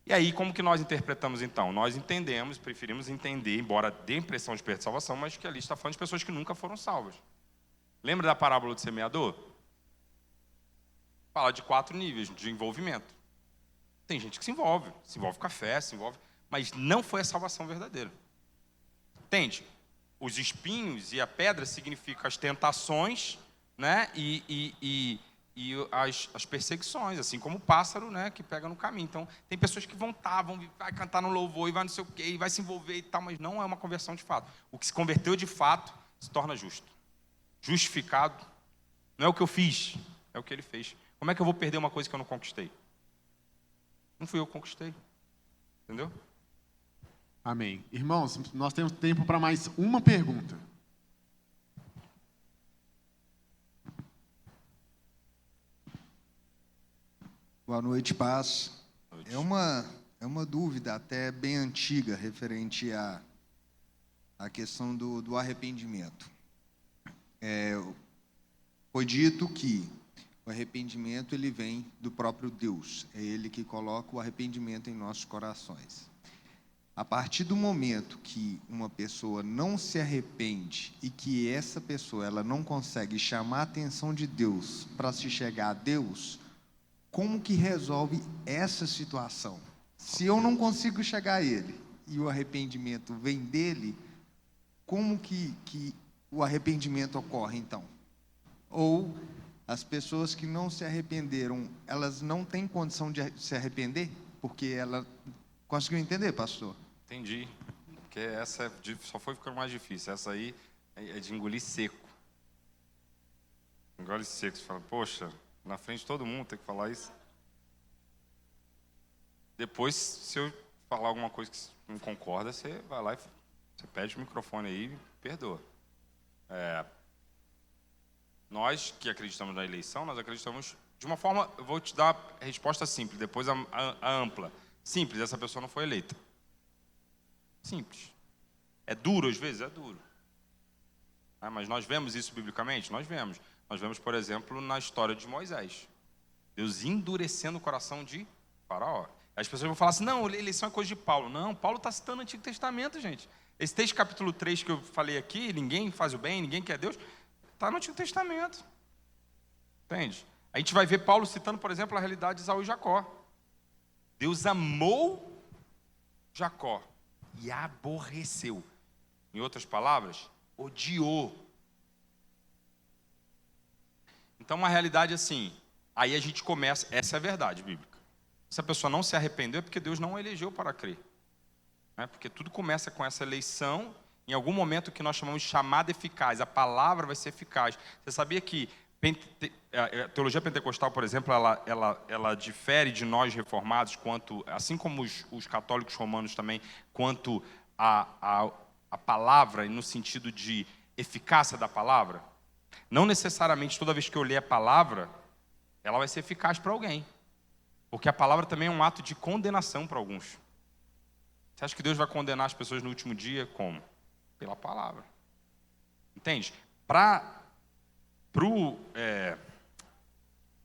E aí, como que nós interpretamos então? Nós entendemos, preferimos entender, embora dê a impressão de perda de salvação, mas que ali está falando de pessoas que nunca foram salvas. Lembra da parábola do semeador? Fala de 4 níveis de envolvimento. Tem gente que se envolve com a fé, mas não foi a salvação verdadeira. Entende? Os espinhos e a pedra significam as tentações, né? E as perseguições, assim como o pássaro, né, que pega no caminho. Então, tem pessoas que vai cantar no louvor, e vai não sei o quê, e vai se envolver e tal, mas não é uma conversão de fato. O que se converteu de fato se torna justo. Justificado. Não é o que eu fiz, é o que ele fez. Como é que eu vou perder uma coisa que eu não conquistei? Não fui eu que conquistei. Entendeu? Amém. Irmãos, nós temos tempo para mais uma pergunta. Boa noite, paz. É uma dúvida até bem antiga referente à questão do arrependimento. Foi dito que o arrependimento ele vem do próprio Deus. É Ele que coloca o arrependimento em nossos corações. A partir do momento que uma pessoa não se arrepende e que essa pessoa ela não consegue chamar a atenção de Deus para se chegar a Deus, como que resolve essa situação? Se eu não consigo chegar a Ele e o arrependimento vem dele, como que o arrependimento ocorre então? Ou as pessoas que não se arrependeram, elas não têm condição de se arrepender? Porque ela... Conseguiu entender, pastor? Entendi. Porque essa só foi ficando mais difícil. Essa aí é de engolir seco. Engole seco. Você fala, poxa, na frente de todo mundo tem que falar isso. Depois, se eu falar alguma coisa que não concorda, você vai lá e você pede o microfone aí e perdoa. Nós que acreditamos na eleição, nós acreditamos de uma forma, eu vou te dar a resposta simples, depois a ampla. Simples, essa pessoa não foi eleita. Simples. É duro às vezes? É duro. Mas nós vemos isso biblicamente? Nós vemos. Nós vemos, por exemplo, na história de Moisés. Deus endurecendo o coração de Faraó. As pessoas vão falar assim, não, eleição é coisa de Paulo. Não, Paulo está citando o Antigo Testamento, gente. Esse texto, capítulo 3 que eu falei aqui, ninguém faz o bem, ninguém quer Deus, está no Antigo Testamento. Entende? A gente vai ver Paulo citando, por exemplo, a realidade de Esaú e Jacó. Deus amou Jacó e aborreceu. Em outras palavras, odiou. Então, uma realidade assim, aí a gente começa, essa é a verdade bíblica. Se a pessoa não se arrependeu, é porque Deus não a elegeu para crer. Porque tudo começa com essa eleição, em algum momento que nós chamamos de chamada eficaz, a palavra vai ser eficaz. Você sabia que a teologia pentecostal, por exemplo, ela difere de nós reformados, quanto, assim como os católicos romanos também, quanto a palavra, no sentido de eficácia da palavra? Não necessariamente toda vez que eu ler a palavra, ela vai ser eficaz para alguém. Porque a palavra também é um ato de condenação para alguns. Você acha que Deus vai condenar as pessoas no último dia? Como? Pela palavra. Entende? Pro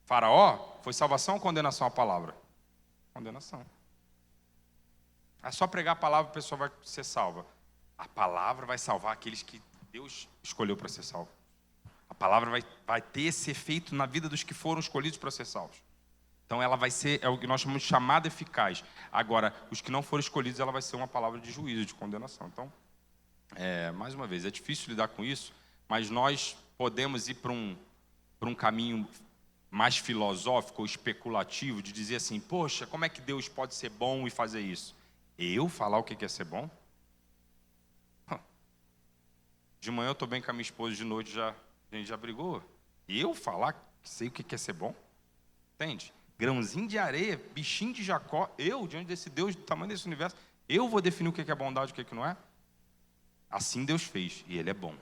Faraó, foi salvação ou condenação a palavra? Condenação. É só pregar a palavra, a pessoa vai ser salva. A palavra vai salvar aqueles que Deus escolheu para ser salvo. A palavra vai ter esse efeito na vida dos que foram escolhidos para ser salvos. Então ela vai ser, é o que nós chamamos de chamada eficaz. Agora, os que não foram escolhidos, ela vai ser uma palavra de juízo, de condenação. Então, mais uma vez, é difícil lidar com isso, mas nós podemos ir para um caminho mais filosófico ou especulativo, de dizer assim, poxa, como é que Deus pode ser bom e fazer isso? Eu falar o que é ser bom? De manhã eu estou bem com a minha esposa, de noite a gente já brigou. Eu falar que sei o que é ser bom? Entende? Grãozinho de areia, bichinho de Jacó, eu, diante desse Deus, do tamanho desse universo, eu vou definir o que é bondade e o que não é? Assim Deus fez, e Ele é bom.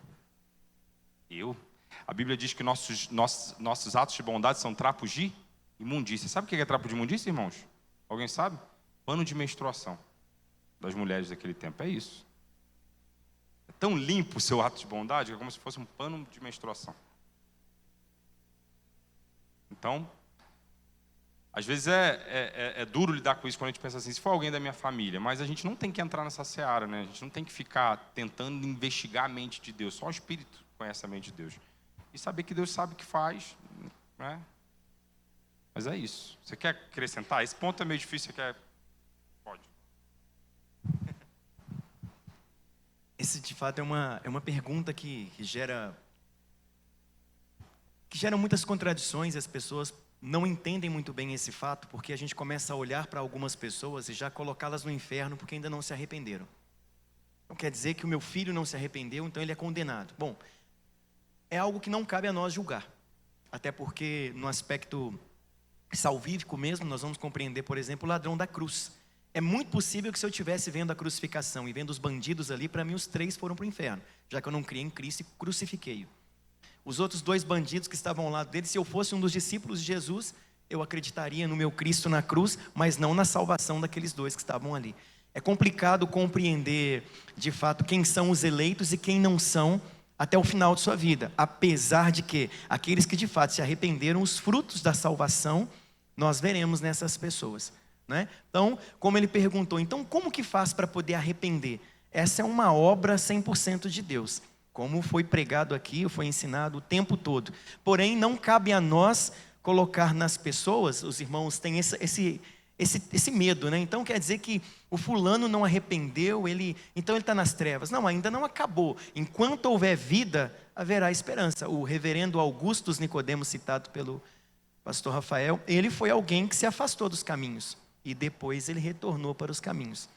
A Bíblia diz que nossos atos de bondade são trapos de imundícia. Sabe o que é trapo de imundícia, irmãos? Alguém sabe? Pano de menstruação das mulheres daquele tempo, é isso. É tão limpo o seu ato de bondade que é como se fosse um pano de menstruação. Então, às vezes é duro lidar com isso quando a gente pensa assim, se for alguém da minha família, mas a gente não tem que entrar nessa seara, né? A gente não tem que ficar tentando investigar a mente de Deus, só o Espírito conhece a mente de Deus. E saber que Deus sabe o que faz, né? Mas é isso. Você quer acrescentar? Esse ponto é meio difícil, você quer... Pode. Esse, de fato, é uma pergunta que gera muitas contradições, as pessoas não entendem muito bem esse fato, porque a gente começa a olhar para algumas pessoas e já colocá-las no inferno porque ainda não se arrependeram. Não quer dizer que o meu filho não se arrependeu, então ele é condenado. Bom, é algo que não cabe a nós julgar, até porque no aspecto salvífico mesmo, nós vamos compreender, por exemplo, o ladrão da cruz. É muito possível que se eu estivesse vendo a crucificação e vendo os bandidos ali, para mim os 3 foram para o inferno, já que eu não criei em Cristo e crucifiquei-o. Os outros 2 bandidos que estavam ao lado dele, se eu fosse um dos discípulos de Jesus, eu acreditaria no meu Cristo na cruz, mas não na salvação daqueles dois que estavam ali. É complicado compreender, de fato, quem são os eleitos e quem não são até o final de sua vida. Apesar de que aqueles que de fato se arrependeram, os frutos da salvação, nós veremos nessas pessoas, né? Então, como ele perguntou, então como que faz para poder arrepender? Essa é uma obra 100% de Deus, como foi pregado aqui, foi ensinado o tempo todo. Porém, não cabe a nós colocar nas pessoas, os irmãos têm esse medo, né? Então quer dizer que o fulano não arrependeu, então ele está nas trevas. Não, ainda não acabou. Enquanto houver vida, haverá esperança. O reverendo Augustus Nicodemos, citado pelo pastor Rafael, ele foi alguém que se afastou dos caminhos e depois ele retornou para os caminhos.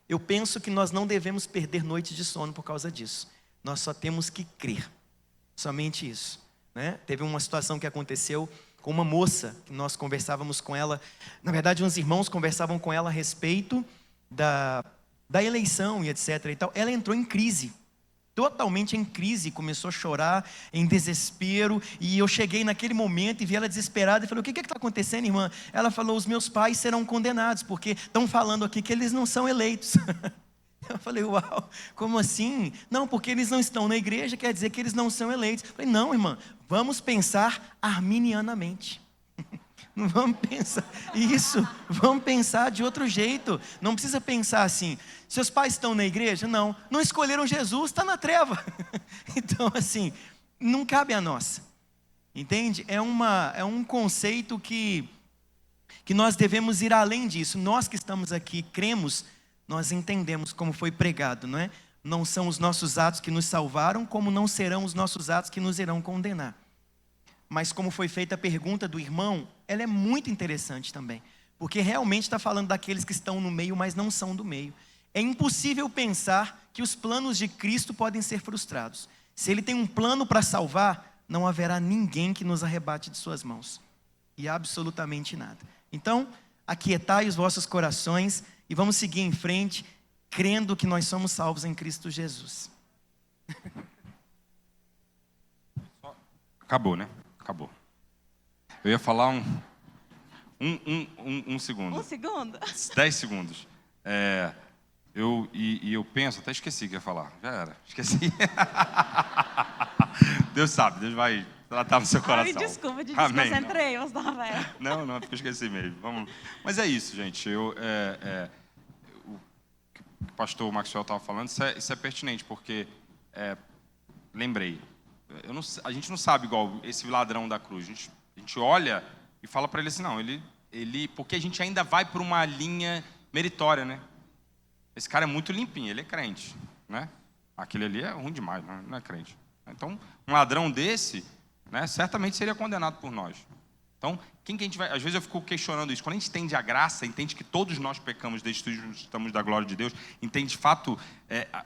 Eu penso que nós não devemos perder noites de sono por causa disso. Nós só temos que crer, somente isso, né? Teve uma situação que aconteceu com uma moça, que nós conversávamos com ela, na verdade uns irmãos conversavam com ela a respeito da eleição e etc. e tal. Ela entrou em crise, totalmente em crise, começou a chorar, em desespero, e eu cheguei naquele momento e vi ela desesperada, e falei, o que está acontecendo, irmã? Ela falou, os meus pais serão condenados, porque estão falando aqui que eles não são eleitos. Eu falei, uau, como assim? Não, porque eles não estão na igreja, quer dizer que eles não são eleitos. Eu falei, não, irmã, vamos pensar arminianamente. Não vamos pensar isso, vamos pensar de outro jeito. Não precisa pensar assim, seus pais estão na igreja? Não escolheram Jesus, está na treva. Então assim, não cabe a nós, entende? É um conceito que nós devemos ir além disso. Nós que estamos aqui, cremos, nós entendemos como foi pregado, não é? Não são os nossos atos que nos salvaram, como não serão os nossos atos que nos irão condenar. Mas como foi feita a pergunta do irmão, ela é muito interessante também, porque realmente está falando daqueles que estão no meio, mas não são do meio. É impossível pensar que os planos de Cristo podem ser frustrados. Se Ele tem um plano para salvar, não haverá ninguém que nos arrebate de suas mãos, e absolutamente nada. Então, aquietai os vossos corações, e vamos seguir em frente, crendo que nós somos salvos em Cristo Jesus. Acabou, né? Acabou. Eu ia falar um segundo. Um segundo? 10 segundos. Eu penso, até esqueci o que ia falar. Já era, esqueci. Deus sabe, Deus vai tratar no seu coração. Ai, desculpa, Amém, desconcentrei, pastor Rafael. Não, é porque eu esqueci mesmo. Vamos. Mas é isso, gente. O que o pastor Maxwell estava falando, isso é pertinente, porque lembrei. A gente não sabe igual esse ladrão da cruz. A gente olha e fala para ele assim, não, porque a gente ainda vai por uma linha meritória, né? Esse cara é muito limpinho, ele é crente, né? Aquele ali é ruim demais, não é crente. Então, um ladrão desse, né, certamente seria condenado por nós. Então, quem que a gente vai... Às vezes eu fico questionando isso. Quando a gente entende a graça, entende que todos nós pecamos desde que estamos da glória de Deus, entende de fato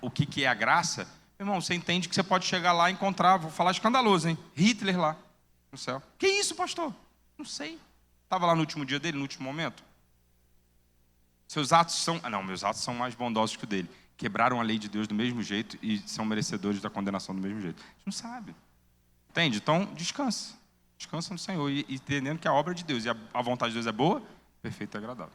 o que é a graça, meu irmão, você entende que você pode chegar lá e encontrar, vou falar escandaloso, hein? Hitler lá no céu. Que isso, pastor? Não sei. Estava lá no último dia dele, no último momento. Seus atos são... não, meus atos são mais bondosos que o dele. Quebraram a lei de Deus do mesmo jeito e são merecedores da condenação do mesmo jeito. A gente não sabe. Entende? Então, descansa. Descansa no Senhor. E entendendo que a obra de Deus e a vontade de Deus é boa, perfeita e agradável.